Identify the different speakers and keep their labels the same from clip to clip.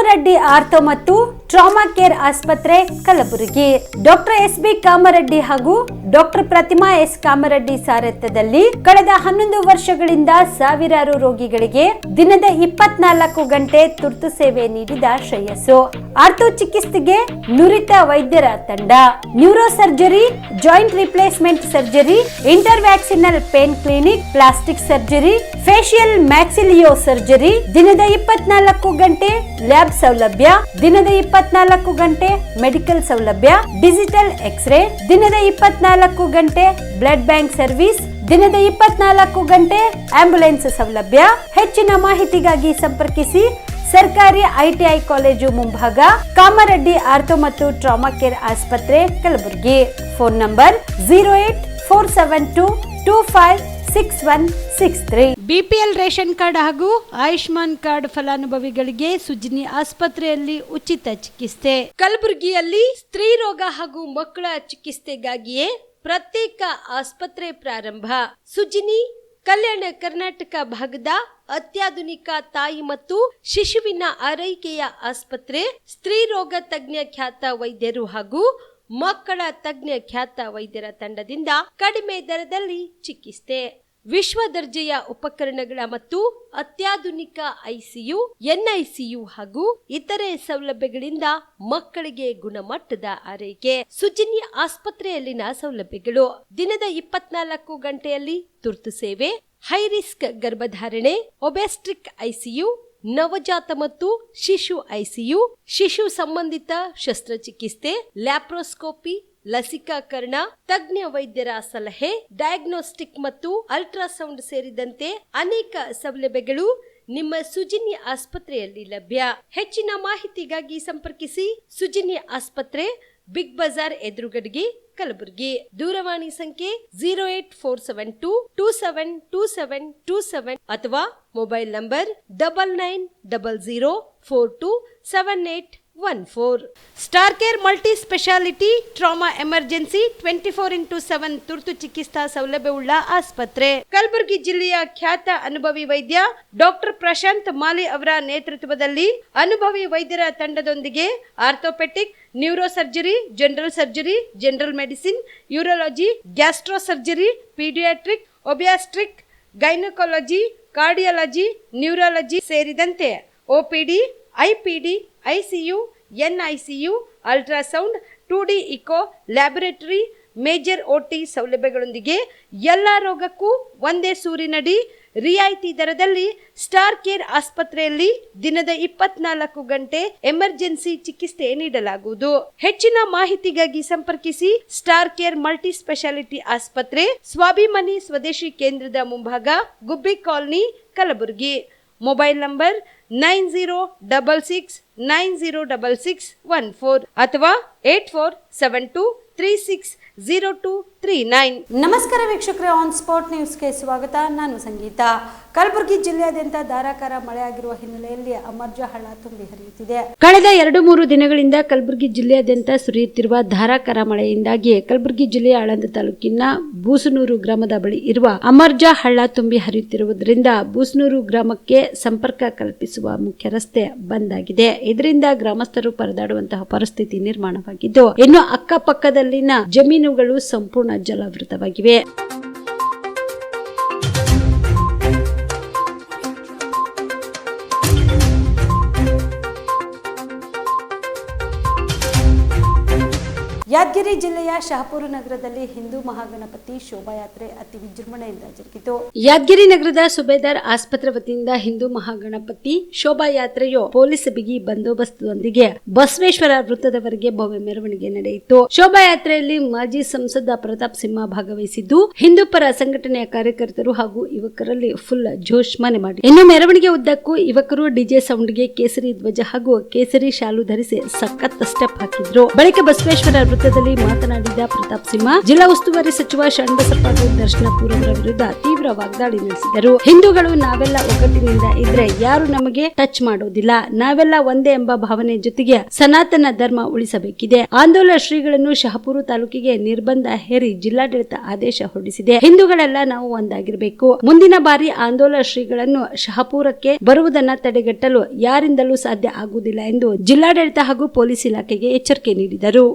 Speaker 1: Kamareddy ortho ಮತ್ತು trauma care ಆಸ್ಪತ್ರೆ Kalaburagi. Doctor S B. Kamareddy ಹಾಗೂ ಡಾಕ್ಟರ್ ಪ್ರತಿಮಾ ಎಸ್. ಕಾಮರೆಡ್ಡಿ ಸಾರಥ್ಯದಲ್ಲಿ ಕಳೆದ 11 ವರ್ಷಗಳಿಂದ ಸಾವಿರಾರು ರೋಗಿಗಳಿಗೆ ದಿನದ 24 ಗಂಟೆ ತುರ್ತು ಸೇವೆ ನೀಡಿದ ಶ್ರೇಯಸ್ಸು. ಆರ್ಥೋ ಚಿಕಿತ್ಸೆಗೆ ನುರಿತ ವೈದ್ಯರ ತಂಡ, neuro surgery, joint replacement surgery, interventional pain clinic, plastic surgery, facial maxillo surgery, ದಿನದ 24 ಗಂಟೆ ಲ್ಯಾಬ್ ಸೌಲಭ್ಯ, ದಿನದ 24 ಗಂಟೆ ಮೆಡಿಕಲ್ ಸೌಲಭ್ಯ, ಡಿಜಿಟಲ್ ಎಕ್ಸ್ರೇ, ದಿನದ 24 ಗಂಟೆ ಬ್ಲಡ್ ಬ್ಯಾಂಕ್ ಸರ್ವಿಸ್, ದಿನದ 24 ಗಂಟೆ ಆಂಬ್ಯುಲೆನ್ಸ್ ಸೌಲಭ್ಯ. ಹೆಚ್ಚಿನ ಮಾಹಿತಿಗಾಗಿ ಸಂಪರ್ಕಿಸಿ ಸರ್ಕಾರಿ ಐಟಿಐ ಕಾಲೇಜು ಮುಂಭಾಗ, ಕಾಮರೆಡ್ಡಿ ಆರ್ಥೋ ಮತ್ತು ಟ್ರಾಮಾ ಕೇರ್ ಆಸ್ಪತ್ರೆ Kalaburagi. Phone number 08472256163. BPL ration card ಹಾಗೂ ಆಯುಷ್ಮಾನ್ ಕಾರ್ಡ್ ಫಲಾನುಭವಿಗಳಿಗೆ ಸುಜಿನಿ ಆಸ್ಪತ್ರೆಯಲ್ಲಿ ಉಚಿತ ಚಿಕಿತ್ಸೆ. ಕಲಬುರಗಿಯಲ್ಲಿ ಸ್ತ್ರೀ ರೋಗ ಹಾಗೂ ಮಕ್ಕಳ ಚಿಕಿತ್ಸೆಗಾಗಿಯೇ ಪ್ರತ್ಯೇಕ ಆಸ್ಪತ್ರೆ ಪ್ರಾರಂಭ. ಸುಜಿನಿ ಕಲ್ಯಾಣ ಕರ್ನಾಟಕ ಭಾಗದ ಅತ್ಯಾಧುನಿಕ ತಾಯಿ ಮತ್ತು ಶಿಶುವಿನ ಆರೈಕೆಯ ಆಸ್ಪತ್ರೆ. ಸ್ತ್ರೀ ರೋಗ ತಜ್ಞ ಖ್ಯಾತ ವೈದ್ಯರು ಹಾಗೂ ಮಕ್ಕಳ ತಜ್ಞ ಖ್ಯಾತ ವೈದ್ಯರ ತಂಡದಿಂದ ಕಡಿಮೆ ದರದಲ್ಲಿ ಚಿಕಿತ್ಸೆ, ವಿಶ್ವ ದರ್ಜೆಯ ಉಪಕರಣಗಳ ಮತ್ತು ಅತ್ಯಾಧುನಿಕ ಐಸಿಯು, ಎನ್ಐಸಿಯು ಹಾಗೂ ಇತರೆ ಸೌಲಭ್ಯಗಳಿಂದ ಮಕ್ಕಳಿಗೆ ಗುಣಮಟ್ಟದ ಆರೈಕೆ. ಸುಜಿನಿ ಆಸ್ಪತ್ರೆಯಲ್ಲಿನ ಸೌಲಭ್ಯಗಳು: ದಿನದ 24 ಗಂಟೆಯಲ್ಲಿ ತುರ್ತು ಸೇವೆ, ಹೈ ರಿಸ್ಕ್ ಗರ್ಭಧಾರಣೆ, ಒಬೆಸ್ಟ್ರಿಕ್ ಐಸಿಯು, ನವಜಾತ ಮತ್ತು ಶಿಶು ಐಸಿಯು, ಶಿಶು ಸಂಬಂಧಿತ ಶಸ್ತ್ರಚಿಕಿತ್ಸೆ, ಲ್ಯಾಪ್ರೋಸ್ಕೋಪಿ, ಲಸಿಕಾಕರಣ, ತಜ್ಞ ವೈದ್ಯರ ಸಲಹೆ, ಡಯಾಗ್ನೋಸ್ಟಿಕ್ ಮತ್ತು ಅಲ್ಟ್ರಾಸೌಂಡ್ ಸೇರಿದಂತೆ ಅನೇಕ ಸೌಲಭ್ಯಗಳು ನಿಮ್ಮ ಸುಜಿನಿ ಆಸ್ಪತ್ರೆಯಲ್ಲಿ ಲಭ್ಯ. ಹೆಚ್ಚಿನ ಮಾಹಿತಿಗಾಗಿ ಸಂಪರ್ಕಿಸಿ ಸುಜಿನಿ ಆಸ್ಪತ್ರೆ, ಬಿಗ್ ಬಜಾರ್ ಎದುರುಗಡೆಗೆ, ಕಲಬುರಗಿ. ದೂರವಾಣಿ ಸಂಖ್ಯೆ 08472272727 ಅಥವಾ mobile number 9900427814. Star care multi speciality trauma emergency 24x7 ತುರ್ತು ಚಿಕಿತ್ಸಾ ಸೌಲಭ್ಯವುಳ್ಳ ಆಸ್ಪತ್ರೆ. ಕಲಬುರಗಿ ಜಿಲ್ಲೆಯ ಖ್ಯಾತ ಅನುಭವಿ ವೈದ್ಯ ಡಾಕ್ಟರ್ ಪ್ರಶಾಂತ್ ಮಾಲಿ ಅವರ ನೇತೃತ್ವದಲ್ಲಿ ಅನುಭವಿ ವೈದ್ಯರ ತಂಡದೊಂದಿಗೆ orthopaedic, neuro surgery, general surgery, general medicine, urology, gastro surgery, paediatric, obstetric, gynaecology, cardiology, neurology ಸೇರಿದಂತೆ OPD, IPD, ICU, NICU, ultrasound, 2D echo, laboratory, major OT ಸೌಲಭ್ಯಗಳೊಂದಿಗೆ ಎಲ್ಲಾ ರೋಗಕ್ಕೂ ಒಂದೇ ಸೂರಿನಡಿ ರಿಯಾಯಿತಿ ದರದಲ್ಲಿ ಸ್ಟಾರ್ ಕೇರ್ ಆಸ್ಪತ್ರೆಯಲ್ಲಿ ದಿನದ 24 ಗಂಟೆ ಎಮರ್ಜೆನ್ಸಿ ಚಿಕಿತ್ಸೆ ನೀಡಲಾಗುವುದು. ಹೆಚ್ಚಿನ ಮಾಹಿತಿಗಾಗಿ ಸಂಪರ್ಕಿಸಿ ಸ್ಟಾರ್ ಕೇರ್ ಮಲ್ಟಿ ಸ್ಪೆಷಾಲಿಟಿ ಆಸ್ಪತ್ರೆ, ಸ್ವಾಭಿಮಾನಿ ಸ್ವದೇಶಿ ಕೇಂದ್ರದ ಮುಂಭಾಗ, ಗುಬ್ಬಿ ಕಾಲನಿ, ಕಲಬುರಗಿ. ಮೊಬೈಲ್ ನಂಬರ್ 9066906614 ಅಥವಾ 8472360239. ನಮಸ್ಕಾರ ವೀಕ್ಷಕರೇ, ಆನ್ ಸ್ಪಾಟ್ ನ್ಯೂಸ್ಗೆ ಸ್ವಾಗತ. ನಾನು ಸಂಗೀತ. ಕಲಬುರಗಿ ಜಿಲ್ಲೆಯಾದ್ಯಂತ ಧಾರಾಕಾರ ಮಳೆಯಾಗಿರುವ ಹಿನ್ನೆಲೆಯಲ್ಲಿ ಅಮರ್ಜ ಹಳ್ಳ ತುಂಬಿ ಹರಿಯುತ್ತಿದೆ. ಕಳೆದ 2-3 ದಿನಗಳಿಂದ ಕಲಬುರಗಿ ಜಿಲ್ಲೆಯಾದ್ಯಂತ ಸುರಿಯುತ್ತಿರುವ ಧಾರಾಕಾರ ಮಳೆಯಿಂದಾಗಿ ಕಲಬುರಗಿ ಜಿಲ್ಲೆಯ ಆಳಂದ ತಾಲೂಕಿನ ಬೂಸನೂರು ಗ್ರಾಮದ ಬಳಿ ಇರುವ ಅಮರ್ಜ ಹಳ್ಳ ತುಂಬಿ ಹರಿಯುತ್ತಿರುವುದರಿಂದ ಬೂಸನೂರು ಗ್ರಾಮಕ್ಕೆ ಸಂಪರ್ಕ ಕಲ್ಪಿಸುವ ಮುಖ್ಯ ರಸ್ತೆ ಬಂದ್ ಆಗಿದೆ. ಇದರಿಂದ ಗ್ರಾಮಸ್ಥರು ಪರದಾಡುವಂತಹ ಪರಿಸ್ಥಿತಿ ನಿರ್ಮಾಣವಾಗಿದ್ದು, ಇನ್ನು ಅಕ್ಕಪಕ್ಕದಲ್ಲಿನ ಜಮೀನುಗಳು ಸಂಪೂರ್ಣ ಜಲಾವೃತವಾಗಿವೆ. ಯಾದಗಿರಿ ಜಿಲ್ಲೆಯ ಶಹಾಪುರ ನಗರದಲ್ಲಿ ಹಿಂದೂ ಮಹಾಗಣಪತಿ ಶೋಭಾಯಾತ್ರೆ ಅತಿ ವಿಜೃಂಭಣೆಯಿಂದ ಜರುಗಿತು. ಯಾದಗಿರಿ ನಗರದ ಸುಬೇದಾರ್ ಆಸ್ಪತ್ರೆ ವತಿಯಿಂದ ಹಿಂದೂ ಮಹಾಗಣಪತಿ ಶೋಭಾಯಾತ್ರೆಯು ಪೊಲೀಸ್ ಬಿಗಿ ಬಂದೋಬಸ್ತುದೊಂದಿಗೆ ಬಸವೇಶ್ವರ ವೃತ್ತದವರೆಗೆ ಭವ್ಯ ಮೆರವಣಿಗೆ ನಡೆಯಿತು. ಶೋಭಾಯಾತ್ರೆಯಲ್ಲಿ ಮಾಜಿ ಸಂಸದ ಪ್ರತಾಪ್ ಸಿಂಹ ಭಾಗವಹಿಸಿದ್ದು, ಹಿಂದೂ ಪರ ಸಂಘಟನೆಯ ಕಾರ್ಯಕರ್ತರು ಹಾಗೂ ಯುವಕರಲ್ಲಿ ಫುಲ್ ಜೋಶ್ ಮನೆ ಮಾಡಿ. ಇನ್ನು ಮೆರವಣಿಗೆ ಉದ್ದಕ್ಕೂ ಯುವಕರು ಡಿಜೆ ಸೌಂಡ್ಗೆ ಕೇಸರಿ ಧ್ವಜ ಹಾಗೂ ಕೇಸರಿ ಶಾಲು ಧರಿಸಿ ಸಖತ್ ಸ್ಟೆಪ್ ಹಾಕಿದ್ರು. ಬಳಿಕ ಬಸವೇಶ್ವರ ನೇತೃತ್ವದಲ್ಲಿ ಮಾತನಾಡಿದ ಪ್ರತಾಪ್ ಸಿಂಹ, ಜಿಲ್ಲಾ ಉಸ್ತುವಾರಿ ಸಚಿವ ಶರಣಬಸಪ್ಪ ದರ್ಶನಪುರ ಅವರ ವಿರುದ್ಧ ತೀವ್ರ ವಾಗ್ದಾಳಿ ನಡೆಸಿದರು. ಹಿಂದೂಗಳು ನಾವೆಲ್ಲ ಒಗ್ಗಟ್ಟಿನಿಂದ ಇದ್ರೆ ಯಾರು ನಮಗೆ ಟಚ್ ಮಾಡೋದಿಲ್ಲ. ನಾವೆಲ್ಲ ಒಂದೇ ಎಂಬ ಭಾವನೆ ಜೊತೆಗೆ ಸನಾತನ ಧರ್ಮ ಉಳಿಸಬೇಕಿದೆ. ಆಂದೋಲನ ಶ್ರೀಗಳನ್ನು ಶಹಾಪುರ ತಾಲೂಕಿಗೆ ನಿರ್ಬಂಧ ಹೇರಿ ಜಿಲ್ಲಾಡಳಿತ ಆದೇಶ ಹೊರಡಿಸಿದೆ. ಹಿಂದೂಗಳೆಲ್ಲ ನಾವು ಒಂದಾಗಿರಬೇಕು. ಮುಂದಿನ ಬಾರಿ ಆಂದೋಲನ ಶ್ರೀಗಳನ್ನು ಶಹಾಪುರಕ್ಕೆ ಬರುವುದನ್ನು ತಡೆಗಟ್ಟಲು ಯಾರಿಂದಲೂ ಸಾಧ್ಯ ಆಗುವುದಿಲ್ಲ ಎಂದು ಜಿಲ್ಲಾಡಳಿತ ಹಾಗೂ ಪೊಲೀಸ್ ಇಲಾಖೆಗೆ ಎಚ್ಚರಿಕೆ ನೀಡಿದರು.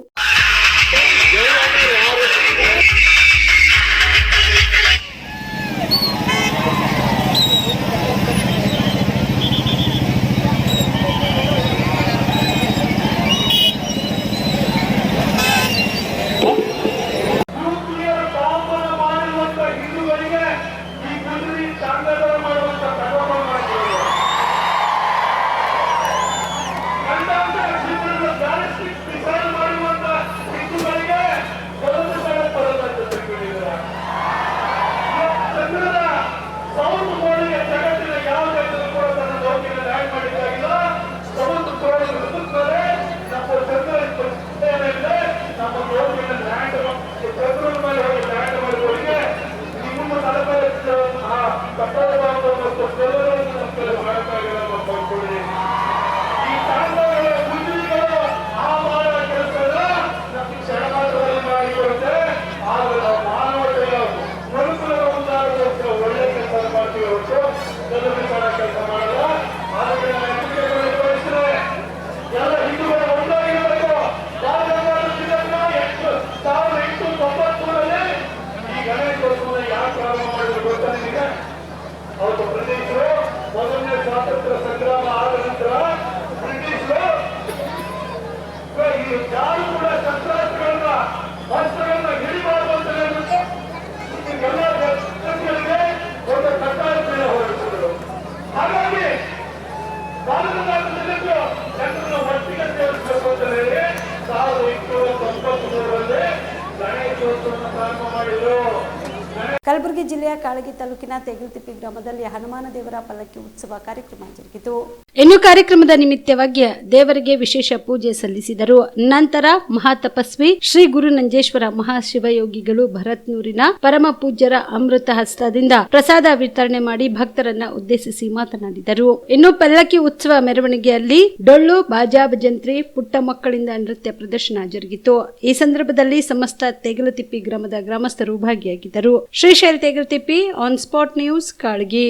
Speaker 1: ಕಲಬುರಗಿ ಜಿಲ್ಲೆಯ ಕಾಳಗಿ ತಾಲೂಕಿನ ತೇಗಲತಿಪ್ಪಿ ಗ್ರಾಮದಲ್ಲಿ ಹನುಮಾನ ದೇವರ ಪಲ್ಲಕ್ಕಿ ಉತ್ಸವ ಕಾರ್ಯಕ್ರಮ ಜರುಗಿತು. ಇನ್ನು ಕಾರ್ಯಕ್ರಮದ ನಿಮಿತ್ತವಾಗಿ ದೇವರಿಗೆ ವಿಶೇಷ ಪೂಜೆ ಸಲ್ಲಿಸಿದರು. ನಂತರ ಮಹಾತಪಸ್ವಿ ಶ್ರೀ ಗುರು ನಂಜೇಶ್ವರ ಮಹಾಶಿವಯೋಗಿಗಳು ಭರತ್ನೂರಿನ ಪರಮ ಪೂಜ್ಯರ ಅಮೃತ ಹಸ್ತದಿಂದ ಪ್ರಸಾದ ವಿತರಣೆ ಮಾಡಿ ಭಕ್ತರನ್ನ ಉದ್ದೇಶಿಸಿ ಮಾತನಾಡಿದರು. ಇನ್ನು ಪಲ್ಲಕ್ಕಿ ಉತ್ಸವ ಮೆರವಣಿಗೆಯಲ್ಲಿ ಡೊಳ್ಳು, ಬಾಜಾ, ಭಜಂತ್ರಿ, ಪುಟ್ಟ ಮಕ್ಕಳಿಂದ ನೃತ್ಯ ಪ್ರದರ್ಶನ ಜರುಗಿತು. ಈ ಸಂದರ್ಭದಲ್ಲಿ ಸಮಸ್ತ ತೇಗಲತಿಪ್ಪಿ ಗ್ರಾಮದ ಗ್ರಾಮಸ್ಥರು ಭಾಗಿಯಾಗಿದ್ದರು. Shrishail Tegalatippi, on spot news, Kalagi.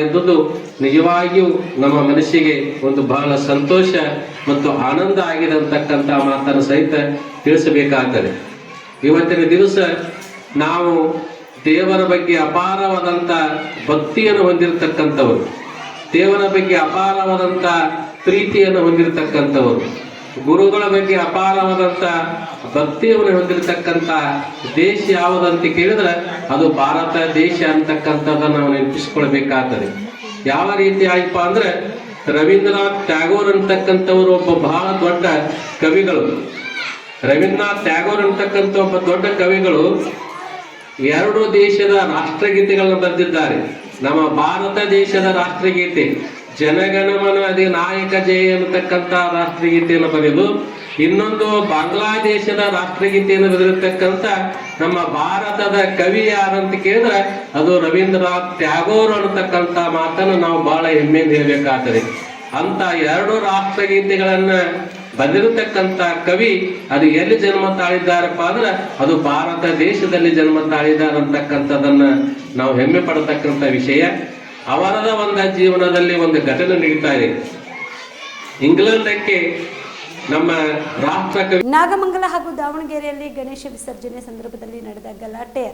Speaker 2: ಇದ್ದುದು ನಿಜವಾಗಿಯೂ ನಮ್ಮ ಮನಸ್ಸಿಗೆ ಒಂದು ಬಹಳ ಸಂತೋಷ ಮತ್ತು ಆನಂದ ಆಗಿದೆ ಅಂತಕ್ಕಂಥ ಮಾತನ್ನು ಸಹಿತ ತಿಳಿಸಬೇಕಾಗ್ತದೆ. ಇವತ್ತಿನ ದಿವಸ ನಾವು ದೇವರ ಬಗ್ಗೆ ಅಪಾರವಾದಂಥ ಭಕ್ತಿಯನ್ನು ಹೊಂದಿರತಕ್ಕಂಥವರು, ದೇವರ ಬಗ್ಗೆ ಅಪಾರವಾದಂಥ ಪ್ರೀತಿಯನ್ನು ಹೊಂದಿರತಕ್ಕಂಥವರು, ಗುರುಗಳ ಬಗ್ಗೆ ಅಪಾರವಾದಂಥ ಭಕ್ತಿಯನ್ನು ಹೊಂದಿರತಕ್ಕಂಥ ದೇಶ ಯಾವುದಂತ ಕೇಳಿದ್ರೆ ಅದು ಭಾರತ ದೇಶ ಅಂತಕ್ಕಂಥದ್ದನ್ನು ನಾವು ನೆನಪಿಸ್ಕೊಳ್ಬೇಕಾಗ್ತದೆ. ಯಾವ ರೀತಿ ಆಯ್ತು ಅಂದ್ರೆ ರವೀಂದ್ರನಾಥ್ ಟ್ಯಾಗೋರ್ ಅಂತಕ್ಕಂಥವರು ಒಬ್ಬ ಬಹಳ ದೊಡ್ಡ ಕವಿಗಳು. ರವೀಂದ್ರನಾಥ್ ಟ್ಯಾಗೋರ್ ಅಂತಕ್ಕಂಥ ಒಬ್ಬ ದೊಡ್ಡ ಕವಿಗಳು 2 ದೇಶದ ರಾಷ್ಟ್ರಗೀತೆಗಳನ್ನು ಬರೆದಿದ್ದಾರೆ. ನಮ್ಮ ಭಾರತ ದೇಶದ ರಾಷ್ಟ್ರಗೀತೆ ಜನಗಣಮನ ನಾಯಕ ಜಯ ಅನ್ನತಕ್ಕಂಥ ರಾಷ್ಟ್ರಗೀತೆಯನ್ನು ಬರೆದು, ಇನ್ನೊಂದು ಬಾಂಗ್ಲಾದೇಶದ ರಾಷ್ಟ್ರಗೀತೆಯನ್ನು ಬರೆದಿರ್ತಕ್ಕಂಥ ನಮ್ಮ ಭಾರತದ ಕವಿ ಯಾರಂತ ಕೇಳಿದ್ರೆ ಅದು ರವೀಂದ್ರನಾಥ್ ಟ್ಯಾಗೋರ್ ಅನ್ನತಕ್ಕಂಥ ಮಾತನ್ನು ನಾವು ಬಹಳ ಹೆಮ್ಮೆಯಿಂದ ಹೇಳಬೇಕಾಗ್ತದೆ. ಅಂತ 2 ರಾಷ್ಟ್ರಗೀತೆಗಳನ್ನ ಬಂದಿರತಕ್ಕಂಥ ಕವಿ ಅದು ಎಲ್ಲಿ ಜನ್ಮ ತಾಳಿದ್ದಾರಪ್ಪ ಅಂದ್ರೆ ಅದು ಭಾರತ ದೇಶದಲ್ಲಿ ಜನ್ಮ ತಾಳಿದ್ದಾರೆ ಅಂತಕ್ಕಂಥದ್ದನ್ನ ನಾವು ಹೆಮ್ಮೆ ಪಡತಕ್ಕಂಥ ವಿಷಯ. ಅವರದ ಒಂದು ಜೀವನದಲ್ಲಿ ಒಂದು ಘಟನೆ ನಡೀತಾ ಇದೆ. ಇಂಗ್ಲೆಂಡಕ್ಕೆ ನಮ್ಮ ರಾಷ್ಟ್ರ ಕವಿ
Speaker 1: ನಾಗಮಂಗಲ ಹಾಗೂ ದಾವಣಗೆರೆಯಲ್ಲಿ ಗಣೇಶ ವಿಸರ್ಜನೆ ಸಂದರ್ಭದಲ್ಲಿ ನಡೆದ ಗಲಾಟೆ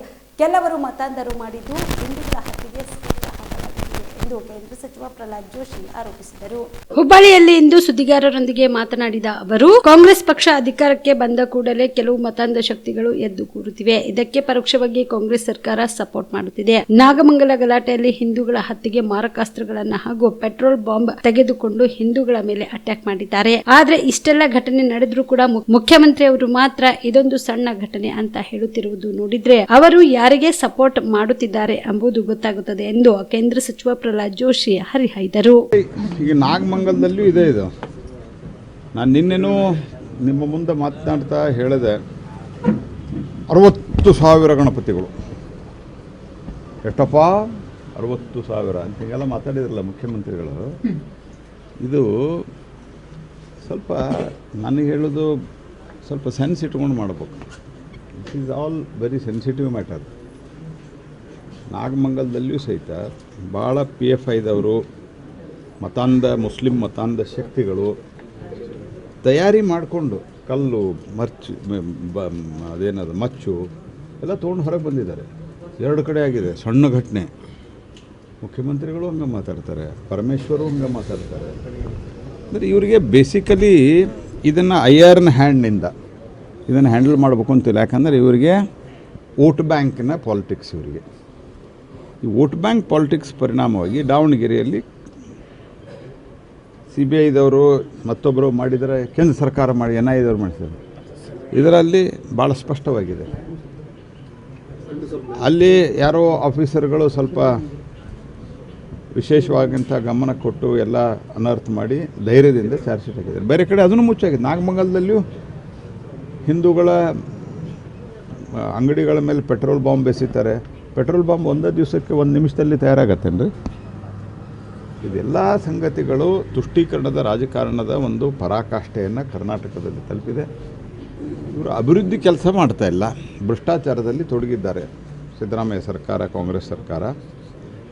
Speaker 1: ಕೆಲವರು ಮತಾಂಧರು ಮಾಡಿದ್ದು ಹಿಂದೂಗಳ ಹತ್ಯೆಗೆ ಸ್ಫೋಟ ಹಾಕಲಾಗಿದೆ ಎಂದು ಕೇಂದ್ರ ಸಚಿವ ಪ್ರಹ್ಲಾದ್ ಜೋಶಿ ಆರೋಪಿಸಿದರು. ಹುಬ್ಬಳ್ಳಿಯಲ್ಲಿ ಇಂದು ಸುದ್ದಿಗಾರರೊಂದಿಗೆ ಮಾತನಾಡಿದ ಅವರು, ಕಾಂಗ್ರೆಸ್ ಪಕ್ಷ ಅಧಿಕಾರಕ್ಕೆ ಬಂದ ಕೂಡಲೇ ಕೆಲವು ಮತಾಂಧ ಶಕ್ತಿಗಳು ಎದ್ದು ಕೂರುತ್ತಿವೆ. ಇದಕ್ಕೆ ಪರೋಕ್ಷವಾಗಿ ಕಾಂಗ್ರೆಸ್ ಸರ್ಕಾರ ಸಪೋರ್ಟ್ ಮಾಡುತ್ತಿದೆ. ನಾಗಮಂಗಲ ಗಲಾಟೆಯಲ್ಲಿ ಹಿಂದೂಗಳ ಹತ್ಯೆಗೆ ಮಾರಕಾಸ್ತ್ರಗಳನ್ನ ಹಾಗೂ ಪೆಟ್ರೋಲ್ ಬಾಂಬ್ ತೆಗೆದುಕೊಂಡು ಹಿಂದೂಗಳ ಮೇಲೆ ಅಟ್ಯಾಕ್ ಮಾಡಿದ್ದಾರೆ. ಆದ್ರೆ ಇಷ್ಟೆಲ್ಲ ಘಟನೆ ನಡೆದ್ರೂ ಕೂಡ ಮುಖ್ಯಮಂತ್ರಿ ಅವರು ಮಾತ್ರ ಇದೊಂದು ಸಣ್ಣ ಘಟನೆ ಅಂತ ಹೇಳುತ್ತಿರುವುದು ನೋಡಿದ್ರೆ ಅವರು ಯಾರಿಗೆ ಸಪೋರ್ಟ್ ಮಾಡುತ್ತಿದ್ದಾರೆ ಎಂಬುದು ಗೊತ್ತಾಗುತ್ತದೆ ಎಂದು ಕೇಂದ್ರ ಸಚಿವ ಪ್ರಹ್ಲಾದ್ ಜೋಶಿ ಹರಿಹಾಯ್ದರು.
Speaker 3: ಈಗ ನಾಗಮಂಗಲದಲ್ಲೂ ಇದೆ ಇದು. ನಾನು ನಿನ್ನೆನೂ ನಿಮ್ಮ ಮುಂದೆ ಮಾತನಾಡ್ತಾ ಹೇಳಿದೆ, 60,000 ಗಣಪತಿಗಳು. ಎಷ್ಟಪ್ಪ 60,000 ಅಂತ ಹೀಗೆಲ್ಲ ಮಾತಾಡಿದ್ರಲ್ಲ ಮುಖ್ಯಮಂತ್ರಿಗಳು. ಇದು ಸ್ವಲ್ಪ ನನಗೆ ಹೇಳೋದು ಸ್ವಲ್ಪ ಸೆನ್ಸ್ ಇಟ್ಕೊಂಡು ಮಾಡಬೇಕು. It is all very sensitive matter. ನಾಗಮಂಗಲದಲ್ಲಿಯೂ ಸಹಿತ ಭಾಳ PFIದವರು ಮುಸ್ಲಿಂ ಮತಾಂಧ ಶಕ್ತಿಗಳು ತಯಾರಿ ಮಾಡಿಕೊಂಡು ಕಲ್ಲು ಅದೇನದು ಮಚ್ಚು ಎಲ್ಲ ತೊಗೊಂಡು ಹೊರಗೆ ಬಂದಿದ್ದಾರೆ. 2 ಕಡೆ ಆಗಿದೆ. ಸಣ್ಣ ಘಟನೆ. ಮುಖ್ಯಮಂತ್ರಿಗಳು ಹಂಗೆ ಮಾತಾಡ್ತಾರೆ, ಪರಮೇಶ್ವರು ಹಂಗೆ ಮಾತಾಡ್ತಾರೆ. ಅಂದರೆ ಇವರಿಗೆ ಬೇಸಿಕಲಿ ಇದನ್ನು ಐರನ್ ಹ್ಯಾಂಡ್ನಿಂದ ಇದನ್ನು ಹ್ಯಾಂಡಲ್ ಮಾಡಬೇಕು ಅಂತಿಲ್ಲ. ಯಾಕಂದರೆ ಇವರಿಗೆ ವೋಟ್ ಬ್ಯಾಂಕಿನ ಪಾಲಿಟಿಕ್ಸ್. ಇವರಿಗೆ ಈ ವೋಟ್ ಬ್ಯಾಂಕ್ ಪಾಲಿಟಿಕ್ಸ್ ಪರಿಣಾಮವಾಗಿ ದಾವಣಗೆರೆಯಲ್ಲಿ CBIದವರು ಮತ್ತೊಬ್ಬರು ಮಾಡಿದರೆ, ಕೇಂದ್ರ ಸರ್ಕಾರ ಮಾಡಿ NIAದವರು ಮಾಡಿದ್ದಾರೆ. ಇದರಲ್ಲಿ ಭಾಳ ಸ್ಪಷ್ಟವಾಗಿದೆ. ಅಲ್ಲಿ ಯಾರೋ ಆಫೀಸರ್ಗಳು ಸ್ವಲ್ಪ ವಿಶೇಷವಾದಂಥ ಗಮನ ಕೊಟ್ಟು ಎಲ್ಲ ಅನರ್ಥ ಮಾಡಿ ಧೈರ್ಯದಿಂದ ಚಾರ್ಜ್ ಶೀಟ್ ಹಾಕಿದ್ದಾರೆ. ಬೇರೆ ಕಡೆ ಅದನ್ನು ಮುಚ್ಚಾಗಿದೆ. ನಾಗಮಂಗಲದಲ್ಲಿಯೂ ಹಿಂದೂಗಳ ಅಂಗಡಿಗಳ ಮೇಲೆ ಪೆಟ್ರೋಲ್ ಬಾಂಬ್ ಬೆಸೀತಾರೆ. ಪೆಟ್ರೋಲ್ ಬಾಂಬ್ ಒಂದೇ ದಿವಸಕ್ಕೆ 1 ನಿಮಿಷದಲ್ಲಿ ತಯಾರಾಗತ್ತೇನ್ರಿ? ಇದೆಲ್ಲ ಸಂಗತಿಗಳು ತುಷ್ಟೀಕರಣದ ರಾಜಕಾರಣದ ಒಂದು ಪರಾಕಾಷ್ಠೆಯನ್ನು ಕರ್ನಾಟಕದಲ್ಲಿ ತಲುಪಿದೆ. ಇವರು ಅಭಿವೃದ್ಧಿ ಕೆಲಸ ಮಾಡ್ತಾ ಇಲ್ಲ, ಭ್ರಷ್ಟಾಚಾರದಲ್ಲಿ ತೊಡಗಿದ್ದಾರೆ ಸಿದ್ದರಾಮಯ್ಯ ಸರ್ಕಾರ, ಕಾಂಗ್ರೆಸ್ ಸರ್ಕಾರ.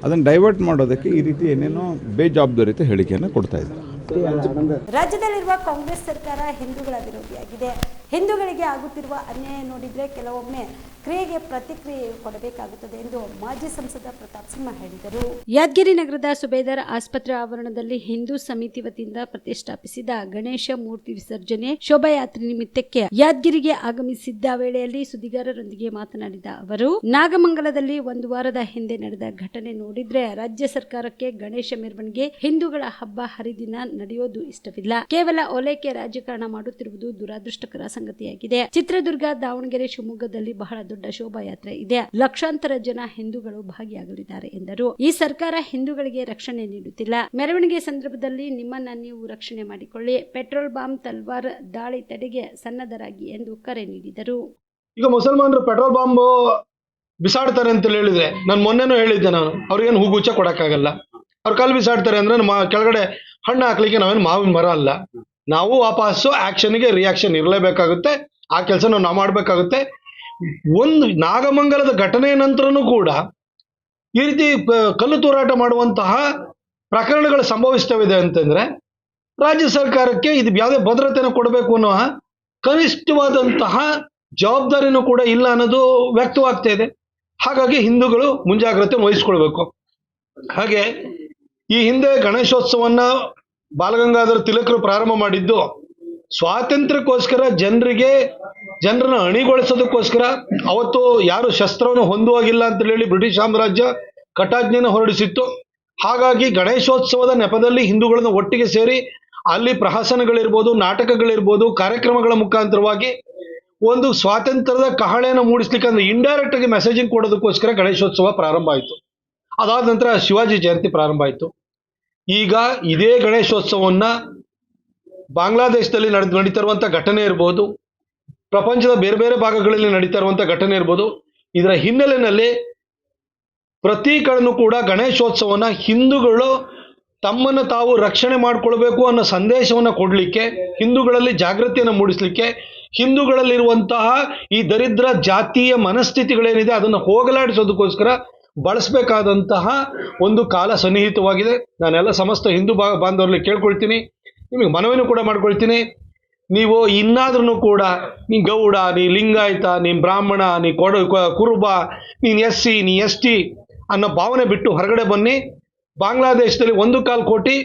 Speaker 3: ಅದನ್ನು ಡೈವರ್ಟ್ ಮಾಡೋದಕ್ಕೆ ಈ ರೀತಿ ಏನೇನೋ ಬೇಜವಾಬ್ದಾರಿತ ಹೇಳಿಕೆಯನ್ನು ಕೊಡ್ತಾ ಇದ್ದಾರೆ.
Speaker 1: ರಾಜ್ಯದಲ್ಲಿರುವ ಕಾಂಗ್ರೆಸ್ ಸರ್ಕಾರ ಹಿಂದೂಗಳ ವಿರೋಧಿಯಾಗಿದೆ. ಹಿಂದೂಗಳಿಗೆ ಆಗುತ್ತಿರುವ ಅನ್ಯಾಯ ನೋಡಿದ್ರೆ ಕೆಲವೊಮ್ಮೆ ಕ್ರಿಯೆಗೆ ಪ್ರತಿಕ್ರಿಯೆ ಕೊಡಬೇಕಾಗುತ್ತದೆ ಎಂದು ಮಾಜಿ ಸಂಸದ ಪ್ರತಾಪ್ ಸಿಂಹ ಹೇಳಿದರು. ಯಾದಗಿರಿ ನಗರದ ಸುಬೇದಾರ್ ಆಸ್ಪತ್ರೆ ಆವರಣದಲ್ಲಿ ಹಿಂದೂ ಸಮಿತಿ ವತಿಯಿಂದ ಪ್ರತಿಷ್ಠಾಪಿಸಿದ ಗಣೇಶ ಮೂರ್ತಿ ವಿಸರ್ಜನೆ ಶೋಭಾಯಾತ್ರೆ ನಿಮಿತ್ತಕ್ಕೆ ಯಾದಗಿರಿಗೆ ಆಗಮಿಸಿದ್ದ ವೇಳೆಯಲ್ಲಿ ಸುದ್ದಿಗಾರರೊಂದಿಗೆ ಮಾತನಾಡಿದ ಅವರು, ನಾಗಮಂಗಲದಲ್ಲಿ 1 ವಾರದ ಹಿಂದೆ ನಡೆದ ಘಟನೆ ನೋಡಿದ್ರೆ ರಾಜ್ಯ ಸರ್ಕಾರಕ್ಕೆ ಗಣೇಶ ಮೆರವಣಿಗೆ ಹಿಂದೂಗಳ ಹಬ್ಬ ಹರಿದಿನ ನಡೆಯೋದು ಇಷ್ಟವಿಲ್ಲ. ಕೇವಲ ಓಲೈಕೆ ರಾಜಕಾರಣ ಮಾಡುತ್ತಿರುವುದು ದುರಾದೃಷ್ಟಕರ ಸಂಗತಿಯಾಗಿದೆ. ಚಿತ್ರದುರ್ಗ, ದಾವಣಗೆರೆ, ಶಿವಮೊಗ್ಗದಲ್ಲಿ ಬಹಳ ದೊಡ್ಡ ಶೋಭಾಯಾತ್ರೆ ಇದೆ. ಲಕ್ಷಾಂತರ ಜನ ಹಿಂದೂಗಳು ಭಾಗಿಯಾಗಲಿದ್ದಾರೆ ಎಂದರು. ಈ ಸರ್ಕಾರ ಹಿಂದೂಗಳಿಗೆ ರಕ್ಷಣೆ ನೀಡುತ್ತಿಲ್ಲ. ಮೆರವಣಿಗೆ ಸಂದರ್ಭದಲ್ಲಿ ನಿಮ್ಮನ್ನ ನೀವು ರಕ್ಷಣೆ ಮಾಡಿಕೊಳ್ಳಿ. ಪೆಟ್ರೋಲ್ ಬಾಂಬ್, ತಲ್ವಾರ್ ದಾಳಿ ತಡೆಗೆ ಸನ್ನದ್ಧರಾಗಿ ಎಂದು ಕರೆ ನೀಡಿದರು.
Speaker 4: ಈಗ ಮುಸಲ್ಮಾನರು ಪೆಟ್ರೋಲ್ ಬಾಂಬ್ ಬಿಸಾಡ್ತಾರೆ ಅಂತ ಹೇಳಿದ್ರೆ, ನಾನು ಮೊನ್ನೆನೂ ಹೇಳಿದ್ದೆ, ನಾನು ಅವ್ರಿಗೇನು ಹೂಗುಚ್ಚ ಕೊಡಕ್ಕಾಗಲ್ಲ. ಅವ್ರ ಕಾಲು ಬಿಸಾಡ್ತಾರೆ ಅಂದ್ರೆ ಕೆಳಗಡೆ ಹಣ್ಣು ಹಾಕ್ಲಿಕ್ಕೆ ನಾವೇನು ಮಾವಿನ ಮರ ಅಲ್ಲ. ನಾವು ವಾಪಸ್ಸು ಆಕ್ಷನ್ಗೆ ರಿಯಾಕ್ಷನ್ ಇರಲೇಬೇಕಾಗುತ್ತೆ. ಆ ಕೆಲಸ ನಾವು ಮಾಡಬೇಕಾಗುತ್ತೆ. ಒಂದು ನಾಗಮಂಗಲದ ಘಟನೆಯ ನಂತರನೂ ಕೂಡ ಈ ರೀತಿ ಕಲ್ಲು ತೂರಾಟ ಮಾಡುವಂತಹ ಪ್ರಕರಣಗಳು ಸಂಭವಿಸ್ತವಿದೆ ಅಂತಂದ್ರೆ ರಾಜ್ಯ ಸರ್ಕಾರಕ್ಕೆ ಇದು ಯಾವುದೇ ಭದ್ರತೆಯನ್ನು ಕೊಡಬೇಕು ಅನ್ನೋ ಕನಿಷ್ಠವಾದಂತಹ ಜವಾಬ್ದಾರಿನೂ ಕೂಡ ಇಲ್ಲ ಅನ್ನೋದು ವ್ಯಕ್ತವಾಗ್ತಾ ಇದೆ. ಹಾಗಾಗಿ ಹಿಂದೂಗಳು ಮುಂಜಾಗ್ರತೆ ವಹಿಸ್ಕೊಳ್ಬೇಕು. ಹಾಗೆ ಈ ಹಿಂದೆ ಗಣೇಶೋತ್ಸವನ್ನ ಬಾಲಗಂಗಾಧರ ತಿಲಕರು ಪ್ರಾರಂಭ ಮಾಡಿದ್ದು ಸ್ವಾತಂತ್ರ್ಯಕ್ಕೋಸ್ಕರ, ಜನರನ್ನ ಅಣಿಗೊಳಿಸೋದಕ್ಕೋಸ್ಕರ. ಅವತ್ತು ಯಾರು ಶಸ್ತ್ರವನ್ನು ಹೊಂದುವಾಗಿಲ್ಲ ಅಂತ ಹೇಳಿ ಬ್ರಿಟಿಷ್ ಸಾಮ್ರಾಜ್ಯ ಕಟಾಜ್ಞೆಯನ್ನು ಹೊರಡಿಸಿತ್ತು. ಹಾಗಾಗಿ ಗಣೇಶೋತ್ಸವದ ನೆಪದಲ್ಲಿ ಹಿಂದೂಗಳನ್ನ ಒಟ್ಟಿಗೆ ಸೇರಿ ಅಲ್ಲಿ ಪ್ರಹಸನಗಳಿರ್ಬೋದು, ನಾಟಕಗಳಿರ್ಬೋದು, ಕಾರ್ಯಕ್ರಮಗಳ ಮುಖಾಂತರವಾಗಿ ಒಂದು ಸ್ವಾತಂತ್ರ್ಯದ ಕಹಳೆಯನ್ನು ಮೂಡಿಸ್ಲಿಕ್ಕೆ, ಅಂದ್ರೆ ಇಂಡೈರೆಕ್ಟ್ ಆಗಿ ಮೆಸೇಜಿಂಗ್ ಕೊಡೋದಕ್ಕೋಸ್ಕರ ಗಣೇಶೋತ್ಸವ ಪ್ರಾರಂಭ ಆಯಿತು. ಅದಾದ ನಂತರ ಶಿವಾಜಿ ಜಯಂತಿ ಪ್ರಾರಂಭ ಆಯಿತು. ಈಗ ಇದೇ ಗಣೇಶೋತ್ಸವನ್ನ ಬಾಂಗ್ಲಾದೇಶದಲ್ಲಿ ನಡೀತಾ ಇರುವಂಥ ಘಟನೆ ಇರ್ಬೋದು, ಪ್ರಪಂಚದ ಬೇರೆ ಬೇರೆ ಭಾಗಗಳಲ್ಲಿ ನಡೀತಾ ಇರುವಂಥ ಘಟನೆ ಇರ್ಬೋದು, ಇದರ ಹಿನ್ನೆಲೆಯಲ್ಲಿ ಪ್ರತಿ ಕಡೆನೂ ಕೂಡ ಗಣೇಶೋತ್ಸವನ ಹಿಂದೂಗಳು ತಮ್ಮನ್ನು ತಾವು ರಕ್ಷಣೆ ಮಾಡಿಕೊಳ್ಬೇಕು ಅನ್ನೋ ಸಂದೇಶವನ್ನು ಕೊಡಲಿಕ್ಕೆ, ಹಿಂದೂಗಳಲ್ಲಿ ಜಾಗೃತಿಯನ್ನು ಮೂಡಿಸಲಿಕ್ಕೆ, ಹಿಂದೂಗಳಲ್ಲಿರುವಂತಹ ಈ ದರಿದ್ರ ಜಾತೀಯ ಮನಸ್ಥಿತಿಗಳೇನಿದೆ ಅದನ್ನು ಹೋಗಲಾಡಿಸೋದಕ್ಕೋಸ್ಕರ ಬಳಸಬೇಕಾದಂತಹ ಒಂದು ಕಾಲ ಸನ್ನಿಹಿತವಾಗಿದೆ. ನಾನೆಲ್ಲ ಸಮಸ್ತ ಹಿಂದೂ ಬಾಂಧವರಲ್ಲಿ ಕೇಳ್ಕೊಳ್ತೀನಿ, ನಿಮಗೆ ಮನವಿನೂ ಕೂಡ ಮಾಡ್ಕೊಳ್ತೀನಿ. ನೀವು ಇನ್ನಾದ್ರೂ ಕೂಡ ನೀ ಗೌಡ, ನೀ ಲಿಂಗಾಯತ, ನೀ ಬ್ರಾಹ್ಮಣ, ನೀ ಕುರುಬ, ನೀನು SC, ನೀ ST ಅನ್ನೋ ಭಾವನೆ ಬಿಟ್ಟು ಹೊರಗಡೆ ಬನ್ನಿ. ಬಾಂಗ್ಲಾದೇಶದಲ್ಲಿ 1.25 ಕೋಟಿ